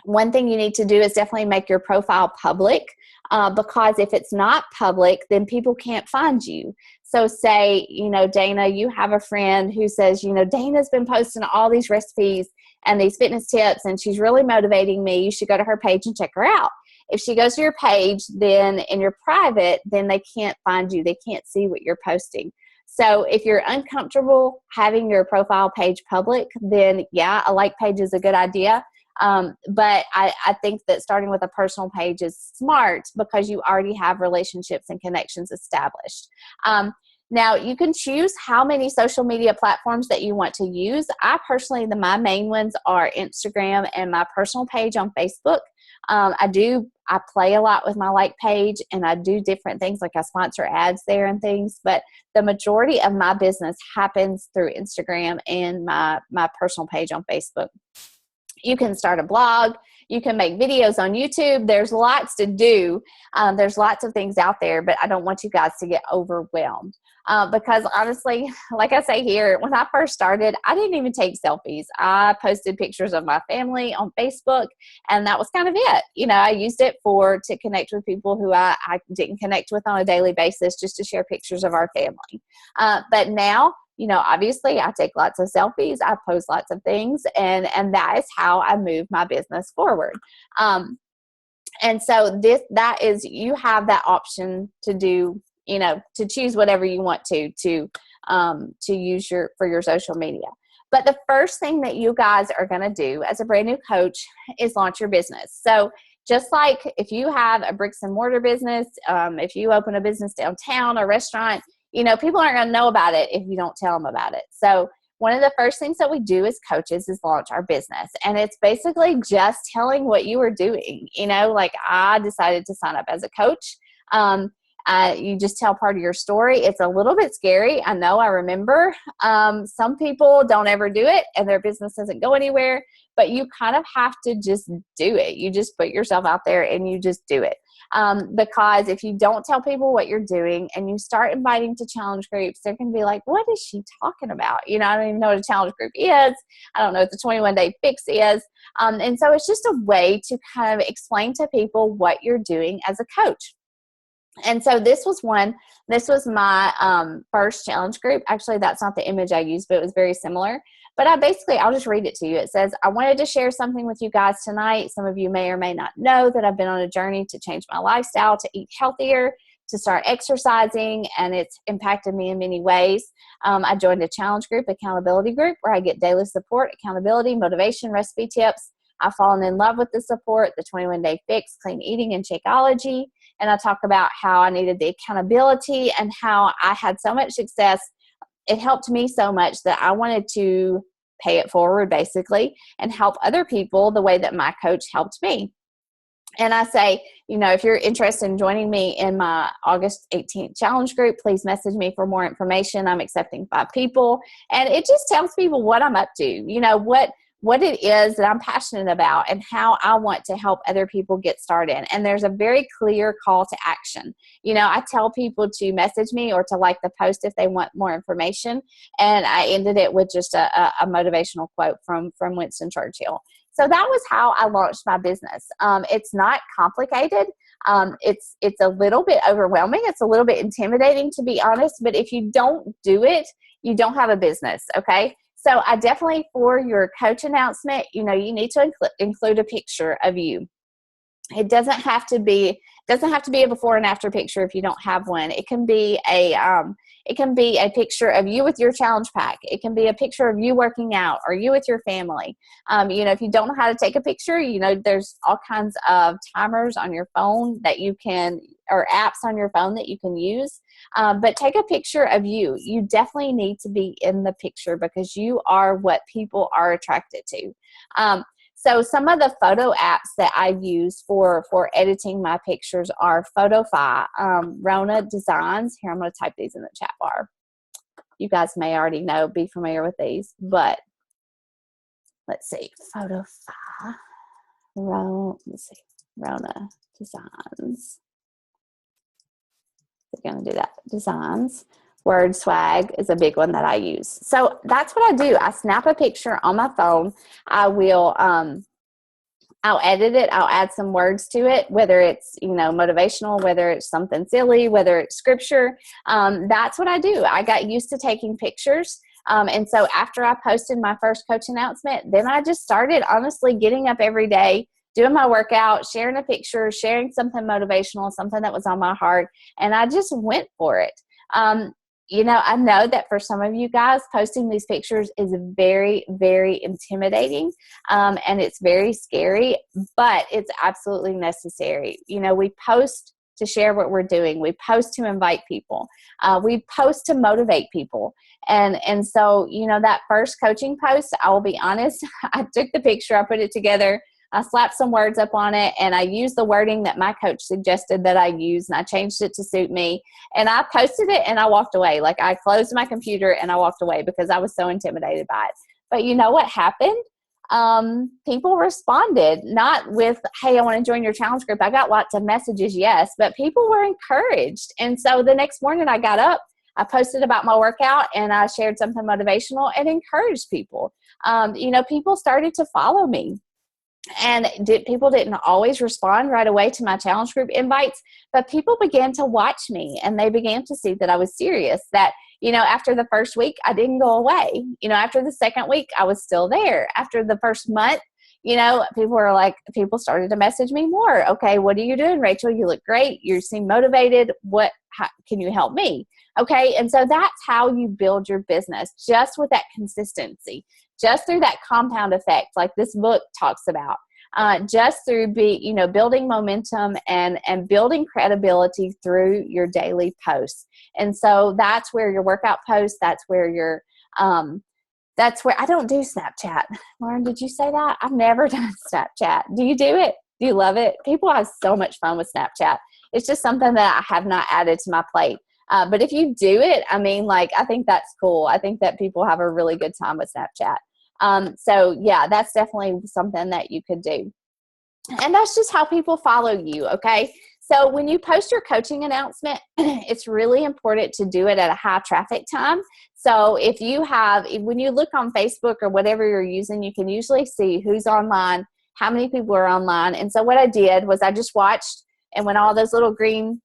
One thing you need to do is definitely make your profile public, because if it's not public, then people can't find you. So say, you know, Dana, you have a friend who says, you know, Dana's been posting all these recipes and these fitness tips, and she's really motivating me. You should go to her page and check her out. If she goes to your page, then in your private, then they can't find you. They can't see what you're posting. So if you're uncomfortable having your profile page public, then yeah, a like page is a good idea. But I think that starting with a personal page is smart because you already have relationships and connections established. Now, you can choose how many social media platforms that you want to use. I personally, my main ones are Instagram and my personal page on Facebook. I play a lot with my like page, and I do different things, like I sponsor ads there and things, but the majority of my business happens through Instagram and my personal page on Facebook. You can start a blog. You can make videos on YouTube. There's lots to do. There's lots of things out there, but I don't want you guys to get overwhelmed. Because honestly, like I say here, when I first started, I didn't even take selfies. I posted pictures of my family on Facebook, and that was kind of it. You know, I used it to connect with people who I didn't connect with on a daily basis, just to share pictures of our family. But now, you know, obviously I take lots of selfies, I post lots of things, and that is how I move my business forward. And so that is, you have that option to do, you know, to choose whatever you want to use for your social media. But the first thing that you guys are going to do as a brand new coach is launch your business. So just like if you have a bricks and mortar business, if you open a business downtown, a restaurant, you know, people aren't going to know about it if you don't tell them about it. So one of the first things that we do as coaches is launch our business. And it's basically just telling what you are doing. You know, like I decided to sign up as a coach. You just tell part of your story. It's a little bit scary. I know, I remember. Some people don't ever do it and their business doesn't go anywhere, but you kind of have to just do it. You just put yourself out there and you just do it. Because if you don't tell people what you're doing and you start inviting to challenge groups, they're going to be like, what is she talking about? You know, I don't even know what a challenge group is. I don't know what the 21-day fix is. And so it's just a way to kind of explain to people what you're doing as a coach. And so this was my first challenge group. Actually, that's not the image I used, but it was very similar. But I'll just read it to you. It says, I wanted to share something with you guys tonight. Some of you may or may not know that I've been on a journey to change my lifestyle, to eat healthier, to start exercising, and it's impacted me in many ways. I joined a challenge group, accountability group, where I get daily support, accountability, motivation, recipe tips. I've fallen in love with the support, the 21-day fix, clean eating, and Shakeology. And I talk about how I needed the accountability and how I had so much success. It helped me so much that I wanted to pay it forward, basically, and help other people the way that my coach helped me. And I say, you know, if you're interested in joining me in my August 18th challenge group, please message me for more information. I'm accepting 5 people. And it just tells people what I'm up to, you know, what it is that I'm passionate about and how I want to help other people get started. And there's a very clear call to action. You know, I tell people to message me or to like the post if they want more information. And I ended it with just a motivational quote from Winston Churchill. So that was how I launched my business. It's not complicated. It's a little bit overwhelming. It's a little bit intimidating, to be honest. But if you don't do it, you don't have a business, okay? So I definitely, for your coach announcement, you need to include a picture of you. It doesn't have to be a before and after picture if you don't have one. It can be a picture of you with your challenge pack. It can be a picture of you working out or you with your family. If you don't know how to take a picture, there's all kinds of timers on your phone that you can, or apps on your phone that you can use. But take a picture of you. You definitely need to be in the picture because you are what people are attracted to. So some of the photo apps that I use for editing my pictures are Photofy, Rona Designs. Here, I'm going to type these in the chat bar. You guys may already be familiar with these, but let's see. Photofy, Rona Designs. We're going to do that. Designs. Word Swag is a big one that I use. So that's what I do. I snap a picture on my phone. I will, I'll edit it. I'll add some words to it, whether it's, motivational, whether it's something silly, whether it's scripture. That's what I do. I got used to taking pictures. And so after I posted my first coach announcement, then I just started honestly getting up every day, doing my workout, sharing a picture, sharing something motivational, something that was on my heart. And I just went for it. I know that for some of you guys, posting these pictures is very, very intimidating, and it's very scary, but it's absolutely necessary. We post to share what we're doing. We post to invite people. We post to motivate people. And so, that first coaching post, I will be honest, I took the picture, I put it together, I slapped some words up on it, and I used the wording that my coach suggested that I use, and I changed it to suit me. And I posted it, and I walked away. Like, I closed my computer, and I walked away because I was so intimidated by it. But you know what happened? People responded, not with, hey, I want to join your challenge group. I got lots of messages, yes, but people were encouraged. And so the next morning I got up, I posted about my workout, and I shared something motivational and encouraged people. People started to follow me. And people didn't always respond right away to my challenge group invites, but people began to watch me, and they began to see that I was serious, that, after the first week, I didn't go away. After the second week, I was still there. After the first month, people started to message me more. Okay, what are you doing, Rachel? You look great. You seem motivated. How can you help me? Okay, and so that's how you build your business, just with that consistency, just through that compound effect, like this book talks about, just through building momentum and building credibility through your daily posts. And so that's where your workout posts, that's where I don't do Snapchat. Lauren, did you say that? I've never done Snapchat. Do you do it? Do you love it? People have so much fun with Snapchat. It's just something that I have not added to my plate. But if you do it, I think that's cool. I think that people have a really good time with Snapchat. So yeah, that's definitely something that you could do. And that's just how people follow you. Okay. So when you post your coaching announcement, it's really important to do it at a high traffic time. So when you look on Facebook or whatever you're using, you can usually see who's online, how many people are online. And so what I did was I just watched, and when all those little green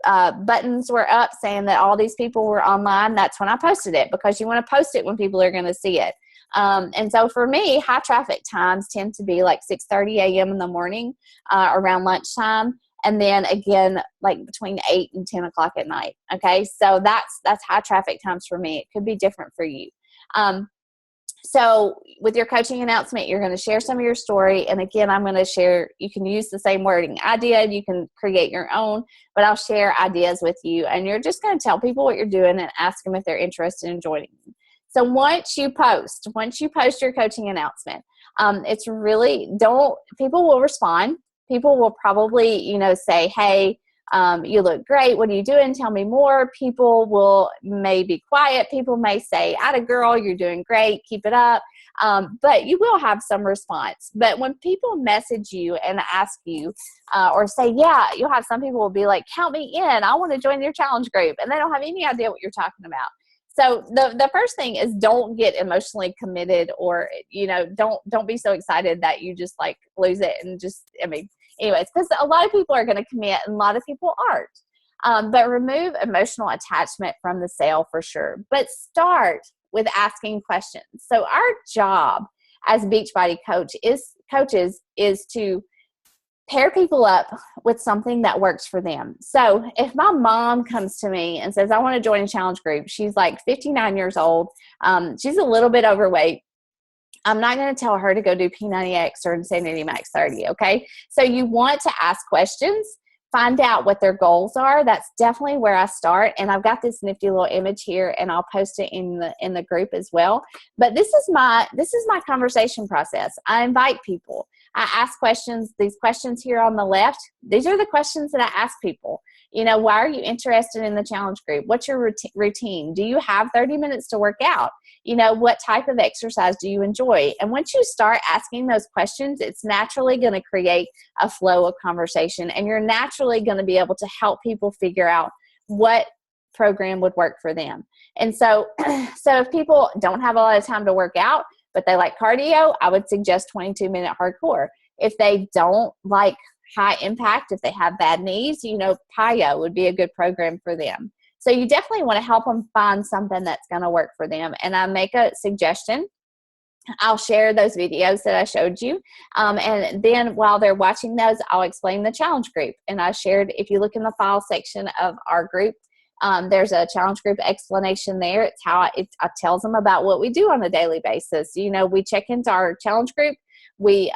buttons were up saying that all these people were online, that's when I posted it, because you want to post it when people are going to see it. And so for me, high traffic times tend to be like 6:30 a.m. in the morning, around lunchtime. And then again, like between 8 and 10 o'clock at night. Okay. So that's high traffic times for me. It could be different for you. So with your coaching announcement, you're going to share some of your story. And again, I'm going to share, you can use the same wording I did. You can create your own, but I'll share ideas with you. And you're just going to tell people what you're doing and ask them if they're interested in joining you. So once you post your coaching announcement, it's really, people will respond. People will probably, say, hey, you look great. What are you doing? Tell me more. People may be quiet. People may say, atta girl, you're doing great. Keep it up. But you will have some response. But when people message you and ask you or say, yeah, you'll have some people will be like, count me in. I want to join your challenge group. And they don't have any idea what you're talking about. So the first thing is, don't get emotionally committed, or, don't be so excited that you just like lose it and anyways, because a lot of people are going to commit and a lot of people aren't. But remove emotional attachment from the sale for sure. But start with asking questions. So our job as Beachbody coaches is to pair people up with something that works for them. So if my mom comes to me and says, I want to join a challenge group, she's like 59 years old. She's a little bit overweight. I'm not going to tell her to go do P90X or Insanity Max 30. Okay. So you want to ask questions, find out what their goals are. That's definitely where I start. And I've got this nifty little image here, and I'll post it in the group as well. But this is my conversation process. I invite people. I ask questions. These questions here on the left, these are the questions that I ask people. You know, why are you interested in the challenge group? What's your routine? Do you have 30 minutes to work out? You know, what type of exercise do you enjoy? And once you start asking those questions, it's naturally going to create a flow of conversation, and you're naturally going to be able to help people figure out what program would work for them. And so if people don't have a lot of time to work out, but they like cardio, I would suggest 22-minute hardcore. If they don't like high impact, if they have bad knees, you know, PiYo would be a good program for them. So you definitely want to help them find something that's going to work for them. And I make a suggestion. I'll share those videos that I showed you. And then while they're watching those, I'll explain the challenge group. And I shared, if you look in the file section of our group, there's a challenge group explanation there. It's how it tells them about what we do on a daily basis. You know, we check into our challenge group. We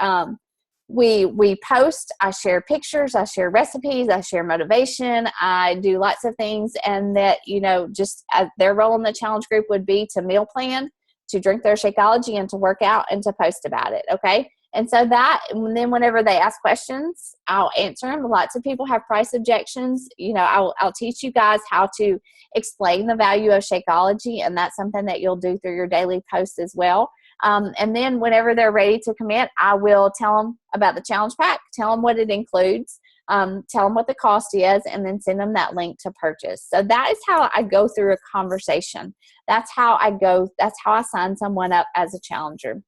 post, I share pictures, I share recipes, I share motivation, I do lots of things. And that, you know, just their role in the challenge group would be to meal plan, to drink their Shakeology, and to work out, and to post about it. Okay. And so and then whenever they ask questions, I'll answer them. Lots of people have price objections. You know, I'll teach you guys how to explain the value of Shakeology, and that's something that you'll do through your daily posts as well. And then whenever they're ready to commit, I will tell them about the challenge pack, tell them what it includes, tell them what the cost is, and then send them that link to purchase. So that is how I go through a conversation. That's how I sign someone up as a challenger.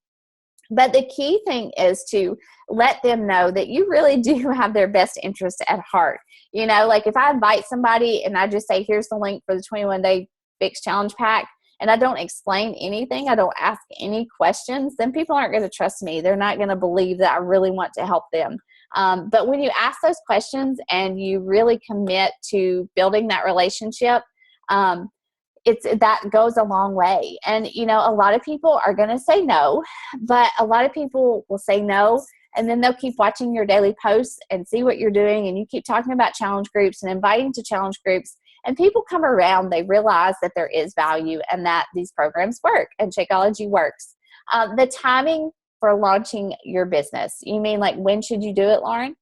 But the key thing is to let them know that you really do have their best interest at heart. You know, like if I invite somebody and I just say, here's the link for the 21-day fixed challenge pack, and I don't explain anything, I don't ask any questions, then people aren't going to trust me. They're not going to believe that I really want to help them. But when you ask those questions and you really commit to building that relationship, that goes a long way. And, you know, a lot of people are going to say no, but a lot of people will say no, and then they'll keep watching your daily posts and see what you're doing. And you keep talking about challenge groups and inviting to challenge groups, and people come around, they realize that there is value and that these programs work and Shakeology works. The timing for launching your business, you mean like when should you do it, Lauren?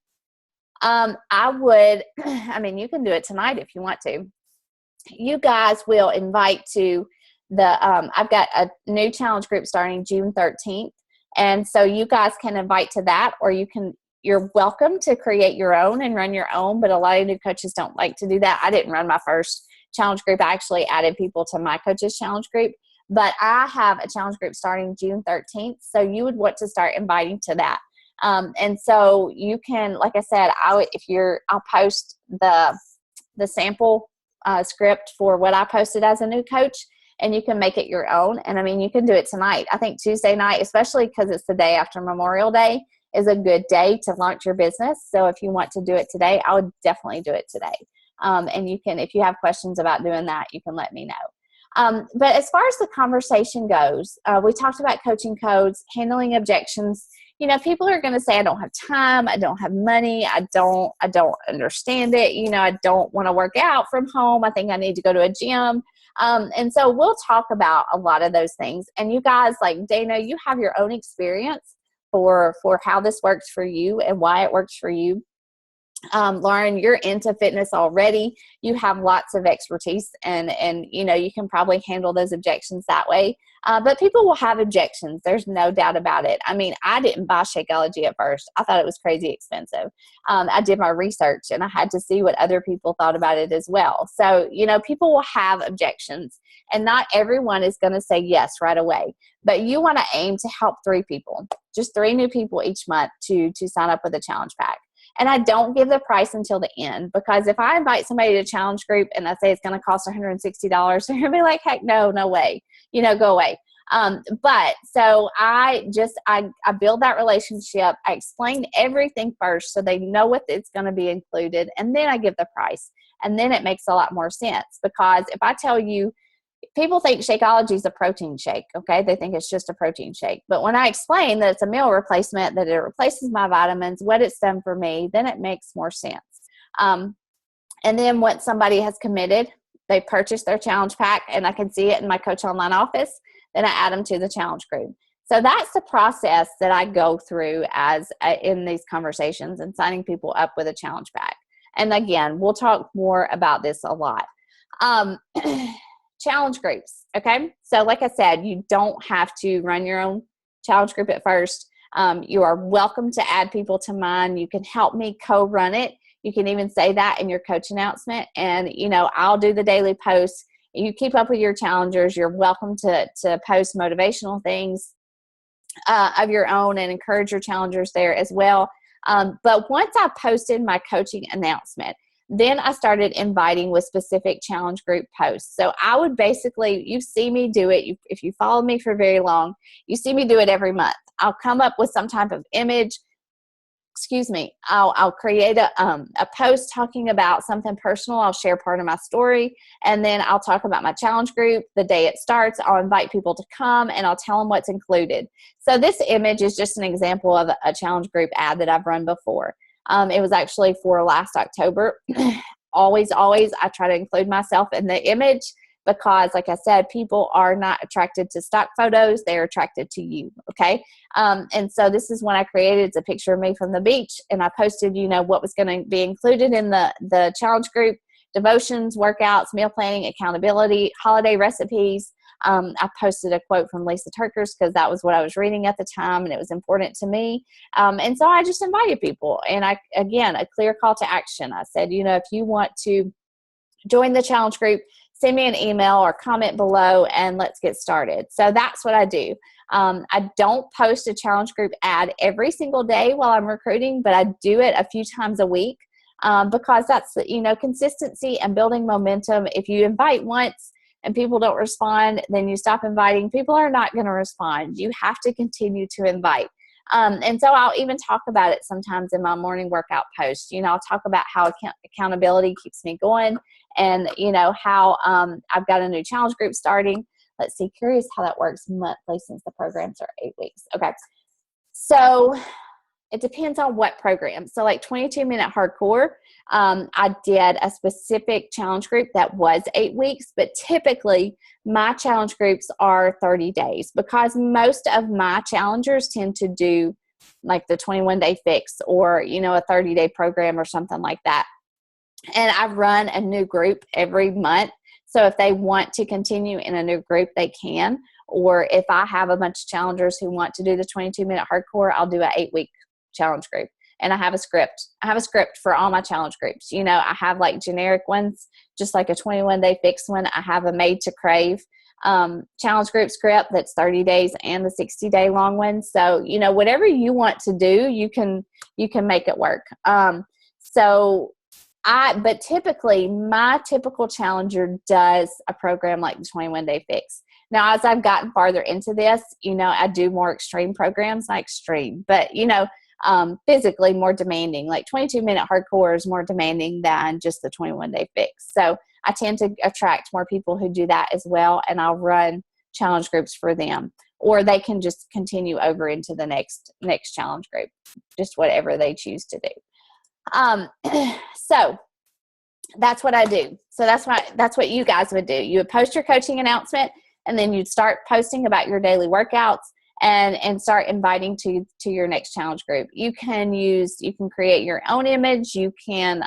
You can do it tonight if you want to. You guys will invite to I've got a new challenge group starting June 13th. And so you guys can invite to that, or you're welcome to create your own and run your own. But a lot of new coaches don't like to do that. I didn't run my first challenge group. I actually added people to my coaches challenge group, but I have a challenge group starting June 13th. So you would want to start inviting to that. And so you can, like I said, I'll post the sample script for what I posted as a new coach, and you can make it your own. And I mean, you can do it tonight. I think Tuesday night, especially because it's the day after Memorial Day, is a good day to launch your business. So if you want to do it today, I would definitely do it today. And you can, if you have questions about doing that, you can let me know. But as far as the conversation goes, we talked about coaching codes, handling objections. You know, people are going to say, I don't have time, I don't have money, I don't understand it. You know, I don't want to work out from home. I think I need to go to a gym. And so we'll talk about a lot of those things. And you guys, like Dana, you have your own experience for how this works for you and why it works for you. Lauren, you're into fitness already. You have lots of expertise, and you know, you can probably handle those objections that way. But people will have objections. There's no doubt about it. I mean, I didn't buy Shakeology at first. I thought it was crazy expensive. I did my research, and I had to see what other people thought about it as well. So, you know, people will have objections, and not everyone is going to say yes right away. But you want to aim to help 3 people, just 3 new people each month to sign up with a challenge pack. And I don't give the price until the end, because if I invite somebody to a challenge group and I say it's going to cost $160, they're going to be like, heck no, no way, go away. But so I build that relationship. I explain everything first so they know what it's going to be included, and then I give the price. And then it makes a lot more sense, because if I tell you, people think Shakeology is a protein shake, okay? They think it's just a protein shake. But when I explain that it's a meal replacement, that it replaces my vitamins, what it's done for me, then it makes more sense. And then once somebody has committed, they purchase their challenge pack, and I can see it in my Coach Online office, then I add them to the challenge group. So that's the process that I go through in these conversations and signing people up with a challenge pack. And again, we'll talk more about this a lot. Challenge groups, okay? So like I said, you don't have to run your own challenge group at first. You are welcome to add people to mine. You can help me co-run it. You can even say that in your coach announcement, and I'll do the daily posts. You keep up with your challengers. You're welcome to post motivational things of your own and encourage your challengers there as well. But once I posted my coaching announcement, then I started inviting with specific challenge group posts. So I would basically, you see me do it. If you follow me for very long, you see me do it every month. I'll come up with some type of image. I'll create a post talking about something personal. I'll share part of my story, and then I'll talk about my challenge group. The day it starts, I'll invite people to come, and I'll tell them what's included. So this image is just an example of a challenge group ad that I've run before. It was actually for last October. always, I try to include myself in the image, because like I said, people are not attracted to stock photos. They're attracted to you. Okay. And so this is when I created, it's a picture of me from the beach, and I posted, what was going to be included in the challenge group: devotions, workouts, meal planning, accountability, holiday recipes. I posted a quote from Lisa Turkers, because that was what I was reading at the time, and it was important to me. And so I just invited people, and again, a clear call to action. I said, if you want to join the challenge group, send me an email or comment below, and let's get started. So that's what I do. I don't post a challenge group ad every single day while I'm recruiting, but I do it a few times a week, because that's, consistency and building momentum. If you invite once and people don't respond, then you stop inviting. People are not going to respond. You have to continue to invite. And so I'll even talk about it sometimes in my morning workout post. I'll talk about how accountability keeps me going, and, how I've got a new challenge group starting. Let's see, curious how that works monthly, since the programs are 8 weeks. Okay. So it depends on what program. So like 22-minute hardcore, I did a specific challenge group that was 8 weeks, but typically my challenge groups are 30 days, because most of my challengers tend to do like the 21-day fix, or, a 30-day program or something like that. And I run a new group every month. So if they want to continue in a new group, they can. Or if I have a bunch of challengers who want to do the 22-minute hardcore, I'll do an 8-week challenge group. And I have a script. For all my challenge groups. I have like generic ones, just like a 21-day fix one. I have a made to crave challenge group script that's 30 days and the 60-day long one. So, whatever you want to do, you can make it work. But typically my typical challenger does a program like the 21-day fix. Now, as I've gotten farther into this, I do more extreme programs, not extreme, but, physically more demanding. Like 22-minute hardcore is more demanding than just the 21-day fix. So I tend to attract more people who do that as well, and I'll run challenge groups for them, or they can just continue over into the next challenge group, just whatever they choose to do. So that's what I do. So that's what you guys would do. You would post your coaching announcement, and then you'd start posting about your daily workouts, and start inviting to your next challenge group. You can create your own image. You can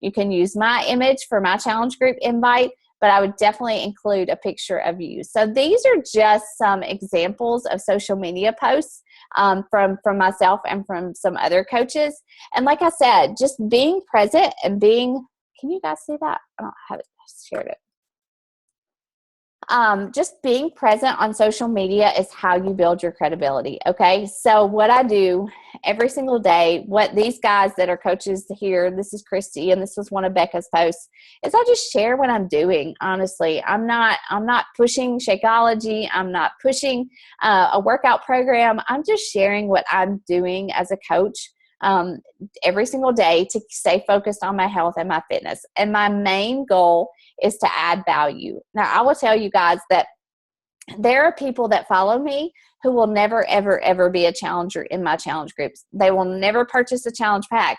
use my image for my challenge group invite, but I would definitely include a picture of you. So these are just some examples of social media posts from myself and from some other coaches. And like I said, just being present and can you guys see that? I don't have it shared it. Just being present on social media is how you build your credibility. Okay. So what I do every single day, what these guys that are coaches here, this is Christy, and this was one of Becca's posts, is I just share what I'm doing. Honestly, I'm not pushing Shakeology. I'm not pushing a workout program. I'm just sharing what I'm doing as a coach every single day to stay focused on my health and my fitness. And my main goal is to add value. Now, I will tell you guys that there are people that follow me who will never, ever, ever be a challenger in my challenge groups. They will never purchase a challenge pack,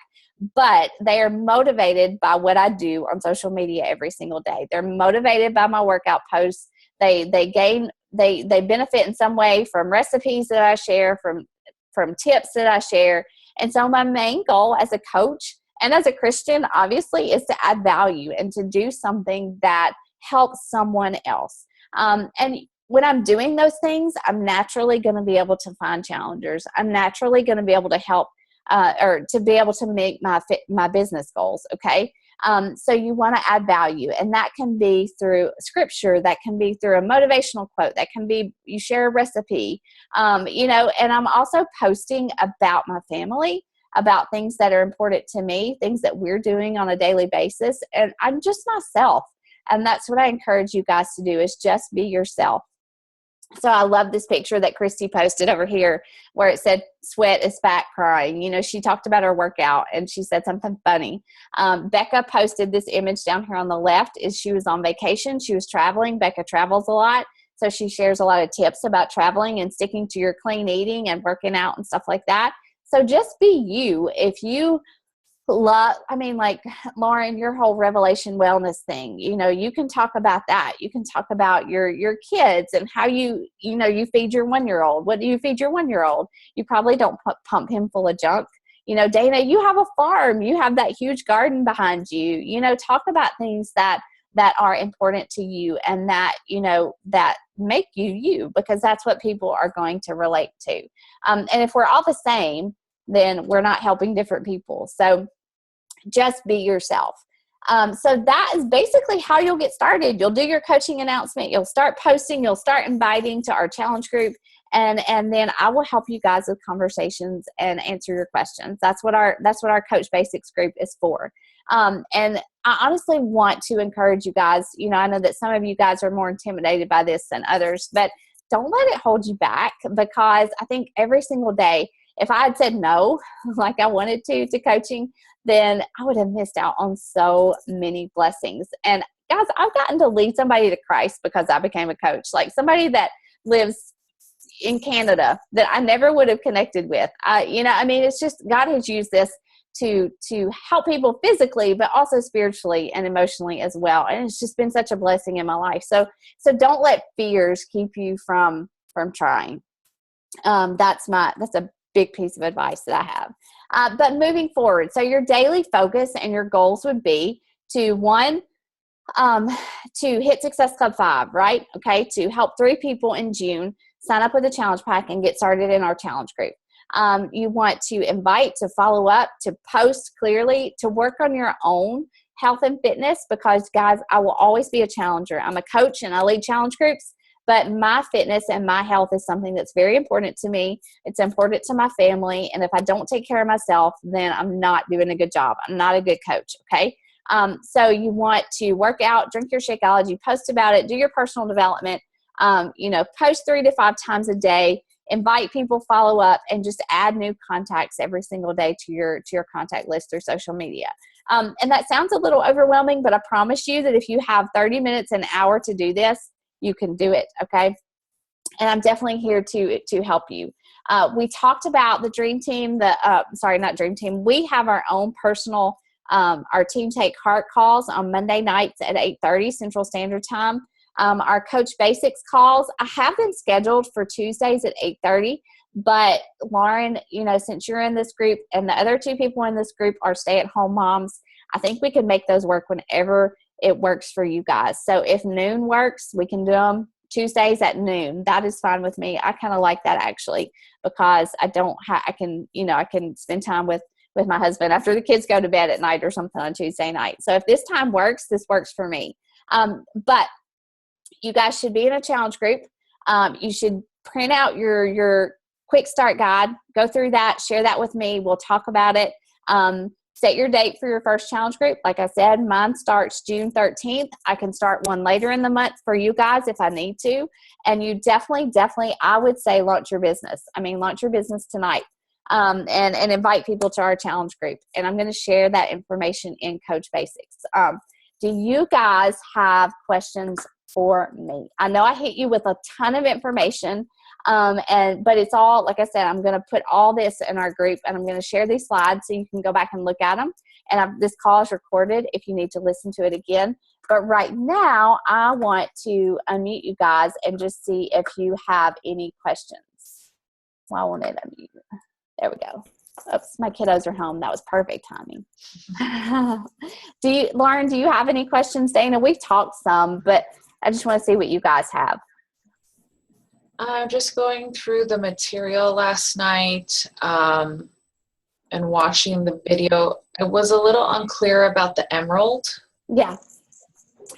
but they are motivated by what I do on social media every single day. They're motivated by my workout posts. They benefit in some way from recipes that I share, from tips that I share. And so my main goal as a coach and as a Christian, obviously, is to add value and to do something that helps someone else. And when I'm doing those things, I'm naturally going to be able to find challengers. I'm naturally going to be able to help or to be able to make my business goals. Okay. So you want to add value, and that can be through scripture, that can be through a motivational quote, that can be you share a recipe, and I'm also posting about my family, about things that are important to me, things that we're doing on a daily basis. And I'm just myself. And that's what I encourage you guys to do, is just be yourself. So I love this picture that Christy posted over here where it said, "Sweat is fat crying." She talked about her workout and she said something funny. Becca posted this image down here on the left. Is she was on vacation. She was traveling. Becca travels a lot. So she shares a lot of tips about traveling and sticking to your clean eating and working out and stuff like that. So just be you. If you like Lauren, your whole Revelation Wellness thing, you can talk about that. You can talk about your kids and how you feed your 1-year-old. What do you feed your 1-year-old? You probably don't pump him full of junk. Dana, you have a farm. You have that huge garden behind you. Talk about things that are important to you and that, that make you, because that's what people are going to relate to. And if we're all the same, then we're not helping different people. So just be yourself. So that is basically how you'll get started. You'll do your coaching announcement. You'll start posting. You'll start inviting to our challenge group. And then I will help you guys with conversations and answer your questions. That's what our Coach Basics group is for. And I honestly want to encourage you guys. I know that some of you guys are more intimidated by this than others, but don't let it hold you back, because I think every single day, if I had said no, like I wanted to coaching, then I would have missed out on so many blessings. And guys, I've gotten to lead somebody to Christ because I became a coach. Like somebody that lives in Canada that I never would have connected with. It's just God has used this to help people physically, but also spiritually and emotionally as well. And it's just been such a blessing in my life. So don't let fears keep you from trying. That's a big piece of advice that I have. But moving forward, so your daily focus and your goals would be to hit Success Club 5, right? Okay, to help 3 people in June sign up with a challenge pack and get started in our challenge group. You want to invite, to follow up, to post clearly, to work on your own health and fitness, because guys, I will always be a challenger. I'm a coach and I lead challenge groups. But my fitness and my health is something that's very important to me. It's important to my family. And if I don't take care of myself, then I'm not doing a good job. I'm not a good coach, okay? So you want to work out, drink your Shakeology, post about it, do your personal development, post 3 to 5 times a day, invite people, follow up, and just add new contacts every single day to your contact list through social media. And that sounds a little overwhelming, but I promise you that if you have 30 minutes, an hour to do this, you can do it, okay? And I'm definitely here to help you. We talked about the Dream Team, not Dream Team. We have our own personal, our Team Take Heart calls on Monday nights at 8:30 Central Standard Time. Our Coach Basics calls, I have them scheduled for Tuesdays at 8:30. But Lauren, since you're in this group and the other 2 people in this group are stay-at-home moms, I think we can make those work whenever it works for you guys. So if noon works, we can do them Tuesdays at noon. That is fine with me. I kind of like that actually, because I can spend time with my husband after the kids go to bed at night or something on Tuesday night. So if this time works, this works for me. But you guys should be in a challenge group. You should print out your quick start guide, go through that, share that with me. We'll talk about it. Set your date for your first challenge group. Like I said, mine starts June 13th. I can start one later in the month for you guys if I need to. And you definitely, I would say launch your business. I mean, launch your business tonight. And invite people to our challenge group. And I'm going to share that information in Coach Basics. Do you guys have questions for me? I know I hit you with a ton of information, but it's all, like I said, I'm going to put all this in our group, and I'm going to share these slides so you can go back and look at them. And this call is recorded if you need to listen to it again. But right now, I want to unmute you guys and just see if you have any questions. Why won't it unmute? There we go. Oops, my kiddos are home. That was perfect timing. Lauren, do you have any questions? Dana, we've talked some, but I just want to see what you guys have. I'm just going through the material last night and watching the video. It was a little unclear about the emerald. Yeah.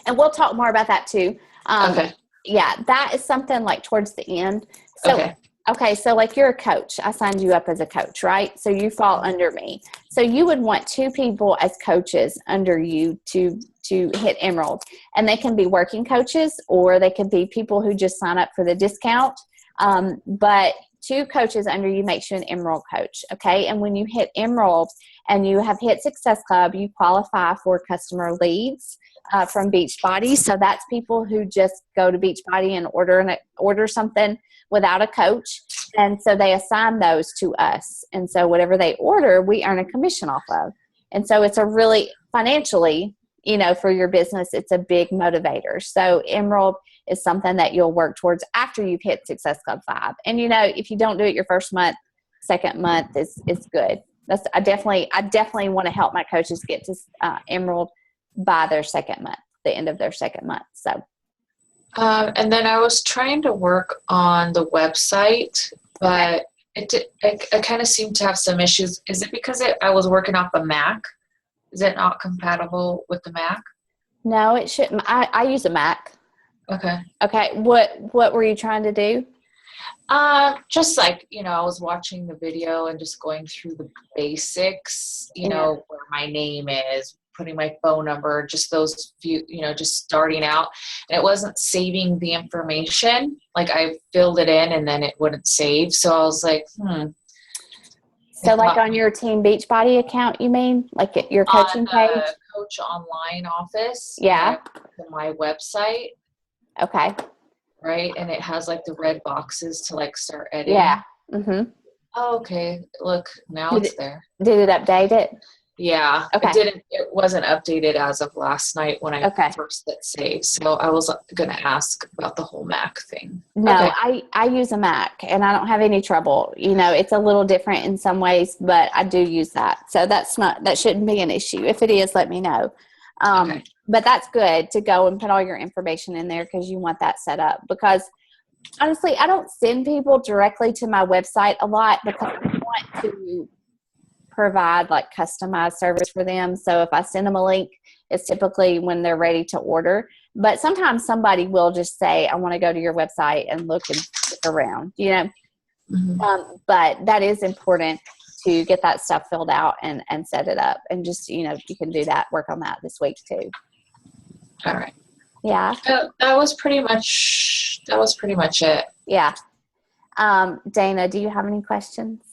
And we'll talk more about that too. Okay. Yeah, that is something like towards the end. So, okay, so like you're a coach. I signed you up as a coach, right? So you fall under me. So you would want 2 people as coaches under you to hit Emerald. And they can be working coaches, or they can be people who just sign up for the discount. But 2 coaches under you makes you an Emerald coach, okay? And when you hit Emerald and you have hit Success Club, you qualify for customer leads from Beachbody. So that's people who just go to Beachbody and order something without a coach. And so they assign those to us. And so whatever they order, we earn a commission off of. And so it's a really financially, for your business, it's a big motivator. So Emerald is something that you'll work towards after you've hit Success Club 5. And, if you don't do it your first month, second month is good. I definitely want to help my coaches get to Emerald by their second month, the end of their second month. So. And then I was trying to work on the website, but I kind of seemed to have some issues. Is it because I was working off a Mac? Is it not compatible with the Mac? No, it shouldn't. I use a Mac. Okay. Okay. What were you trying to do? Just like, I was watching the video and just going through the basics, where my name is, putting my phone number, just those few, just starting out. And it wasn't saving the information. Like I filled it in and then it wouldn't save. So I was like, So like on your Team Beachbody account, you mean? Like at your coaching page? Coach Online office. Yeah. My website. Okay. Right. And it has like the red boxes to like start editing. Yeah. Mm-hmm. Oh, okay. Look, now it's there. Did it update it? Yeah. Okay. It wasn't updated as of last night when I first hit save. So I was going to ask about the whole Mac thing. No, I use a Mac and I don't have any trouble. It's a little different in some ways, but I do use that. So that shouldn't be an issue. If it is, let me know. But that's good to go and put all your information in there because you want that set up. Because honestly, I don't send people directly to my website a lot because I want to provide like customized service for them. So if I send them a link, it's typically when they're ready to order. But sometimes somebody will just say, I want to go to your website and look and look around, Mm-hmm. But that is important to get that stuff filled out and set it up. And just, you can do that, work on that this week too. All right. Yeah. That was pretty much it. Yeah. Dana, do you have any questions?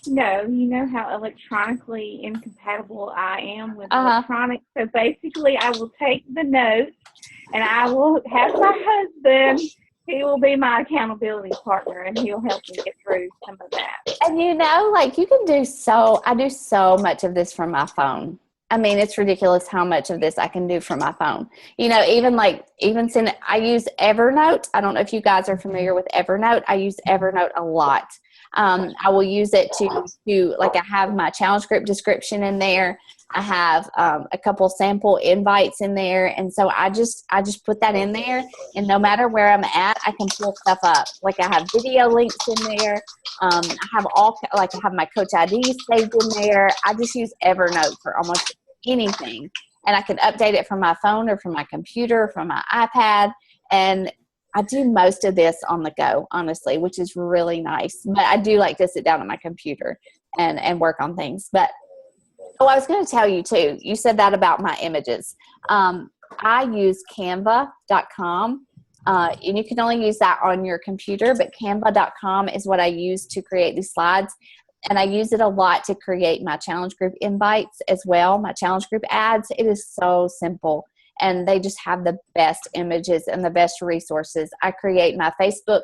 No, you know how electronically incompatible I am with electronics. So basically, I will take the notes and I will have my husband. He will be my accountability partner and he'll help me get through some of that. And you can do I do so much of this from my phone. I mean, it's ridiculous how much of this I can do from my phone. Even send. I use Evernote. I don't know if you guys are familiar with Evernote. I use Evernote a lot. I will use it to I have my challenge group description in there. I have a couple sample invites in there, and so I just put that in there. And no matter where I'm at, I can pull stuff up. Like I have video links in there. I have my Coach ID saved in there. I just use Evernote for almost anything, and I can update it from my phone or from my computer, from my iPad. And I do most of this on the go, honestly, which is really nice. But I do like to sit down at my computer and work on things. But I was going to tell you too, you said that about my images. I use canva.com. And you can only use that on your computer, but canva.com is what I use to create these slides. And I use it a lot to create my challenge group invites as well, my challenge group ads. It is so simple, and they just have the best images and the best resources. I create my Facebook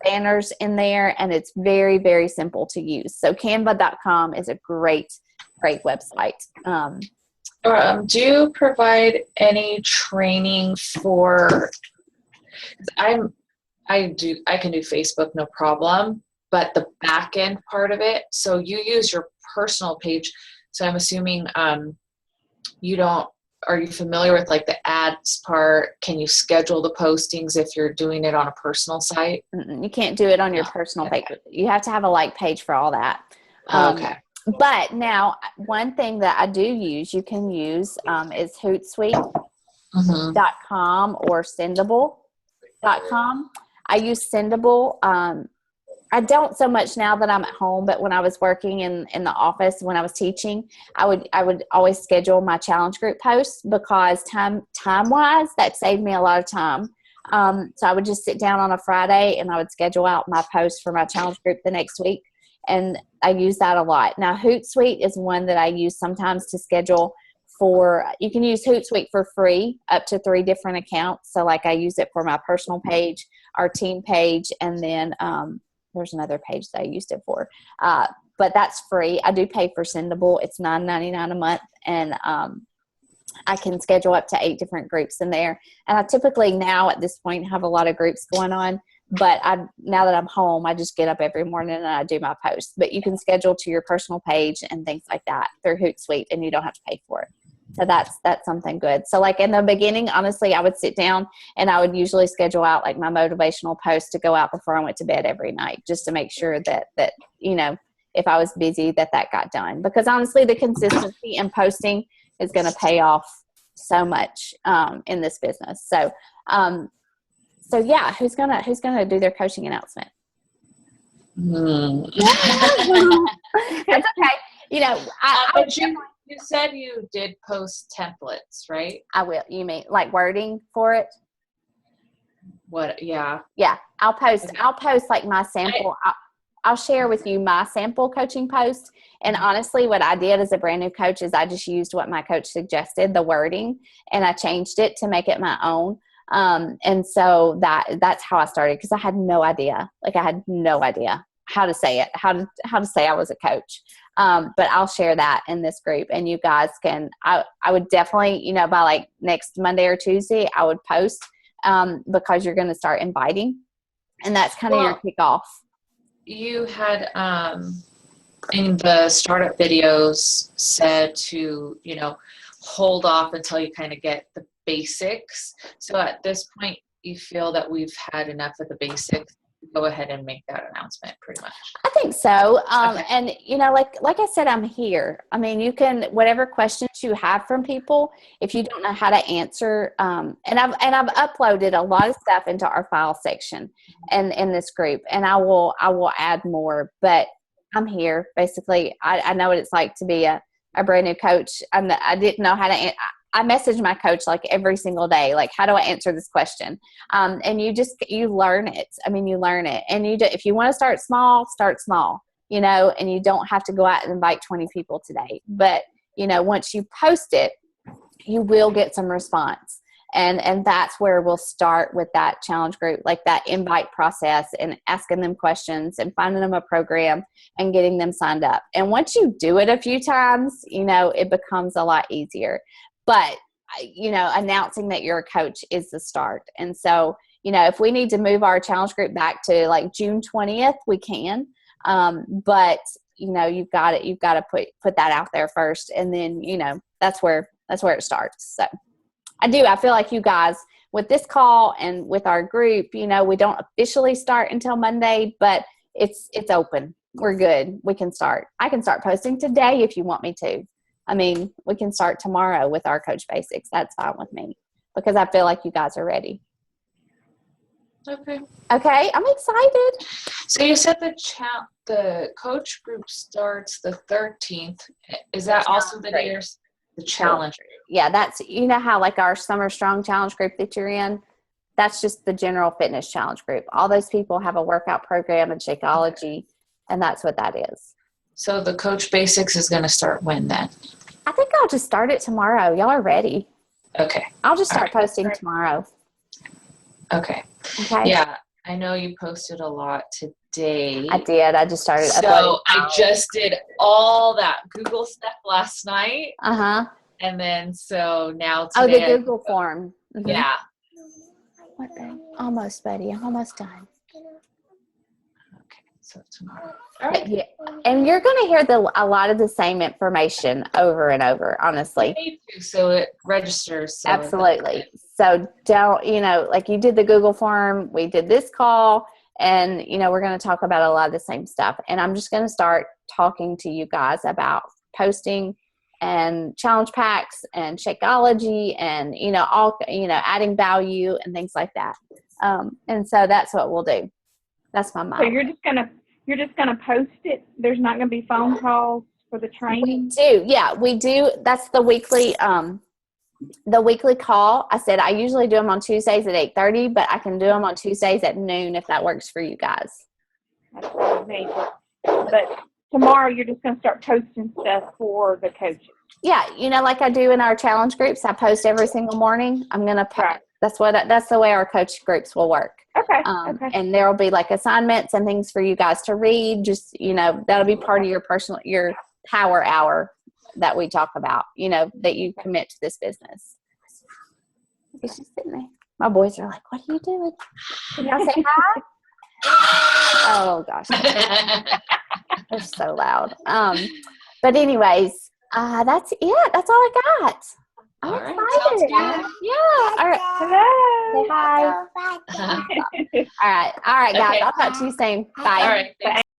banners in there, and it's very, very simple to use. So canva.com is a great website. Do you provide any training for? I can do Facebook, no problem. But the back end part of it, so you use your personal page. So I'm assuming are you familiar with like the ads part? Can you schedule the postings if you're doing it on a personal site? You can't do it on your personal page. You have to have a like page for all that. Okay. But now one thing that I do use, you can use is Hootsuite.com or Sendable.com. I use Sendable. I don't so much now that I'm at home, but when I was working in the office, when I was teaching, I would always schedule my challenge group posts because time-wise, that saved me a lot of time. So I would just sit down on a Friday and I would schedule out my posts for my challenge group the next week. And I use that a lot. Now, Hootsuite is one that I use sometimes to schedule for. You can use Hootsuite for free up to 3 different accounts. So like I use it for my personal page, our team page, and then there's another page that I used it for. But that's free. I do pay for Sendable. It's $9.99 a month. And I can schedule up to 8 different groups in there. And I typically now at this point have a lot of groups going on. But now that I'm home, I just get up every morning and I do my posts. But you can schedule to your personal page and things like that through Hootsuite, and you don't have to pay for it. So that's something good. So like in the beginning, honestly, I would sit down and I would usually schedule out like my motivational posts to go out before I went to bed every night, just to make sure that if I was busy, that got done. Because honestly, the consistency in posting is going to pay off so much in this business. So yeah, who's gonna do their coaching announcement? That's okay. You said you did post templates, right? I will. You mean like wording for it? What? Yeah. Yeah. I'll post like my sample. I'll share with you my sample coaching post. And honestly, what I did as a brand new coach is I just used what my coach suggested, the wording, and I changed it to make it my own. And so that's how I started, because I had no idea. Like I had no idea how to say it, how to say I was a coach. But I'll share that in this group, and you guys can, I would definitely, by like next Monday or Tuesday, I would post, because you're going to start inviting, and that's kind of your kickoff. You had, in the startup videos said to, hold off until you kind of get the basics. So at this point, you feel that we've had enough of the basics. Go ahead and make that announcement pretty much. I think so. Okay. And like I said, I'm here. I mean, you can, whatever questions you have from people, if you don't know how to answer, and I've uploaded a lot of stuff into our file section and in this group, and I will add more, but I'm here. Basically, I know what it's like to be a brand new coach. I didn't know how to I message my coach like every single day, like, how do I answer this question? And you learn it. I mean, you learn it. And if you want to start small, and you don't have to go out and invite 20 people today. But, once you post it, you will get some response. And that's where we'll start with that challenge group, like that invite process, and asking them questions and finding them a program and getting them signed up. And once you do it a few times, it becomes a lot easier. But, announcing that you're a coach is the start. And so, if we need to move our challenge group back to like June 20th, we can. But, you've got to put that out there first. And then, that's where it starts. So I feel like you guys, with this call and with our group, we don't officially start until Monday, but it's open. We're good. We can start. I can start posting today if you want me to. I mean, we can start tomorrow with our Coach Basics. That's fine with me, because I feel like you guys are ready. Okay. Okay, I'm excited. So you said the coach group starts the 13th. Is that also the challenge year's the challenge? Yeah, that's, you know how like our Summer Strong Challenge group that you're in, that's just the general fitness challenge group. All those people have a workout program and Shakeology, and that's what that is. So the Coach Basics is going to start when then? I think I'll just start it tomorrow. Y'all are ready. Okay. I'll just start posting tomorrow. Okay. Okay. Yeah, I know you posted a lot today. I did. I just started So uploading. I just did all that Google stuff last night. Uh-huh. And then so now Oh, the today. Google form. Mm-hmm. Yeah. What the? Almost, buddy. I'm almost done. Okay. So tomorrow. All right. Yeah. And you're going to hear a lot of the same information over and over, honestly. Me too, so it registers. So Absolutely. So don't, like you did the Google form, we did this call, and, we're going to talk about a lot of the same stuff. And I'm just going to start talking to you guys about posting and challenge packs and Shakeology and, adding value and things like that. And so that's what we'll do. That's my mind. So you're just gonna post it. There's not gonna be phone calls for the training. We do, yeah, we do. That's the weekly call. I said I usually do them on Tuesdays at 8:30, but I can do them on Tuesdays at noon if that works for you guys. That's what I made. But tomorrow you're just gonna start posting stuff for the coaches. Yeah, like I do in our challenge groups, I post every single morning. I'm gonna post. Right. That's the way our coach groups will work. Okay. Okay. And there will be like assignments and things for you guys to read. Just, that'll be part of your power hour that we talk about, that you commit to this business. He's just sitting there. My boys are like, what are you doing? Can y'all say hi? Oh, gosh. They're so loud. But anyways, that's it. That's all I got. I'm All right, excited. Yeah. All right. Hello. Say hi. All right. All right, guys. Okay. I'll talk to you soon. Bye. All right. Thanks.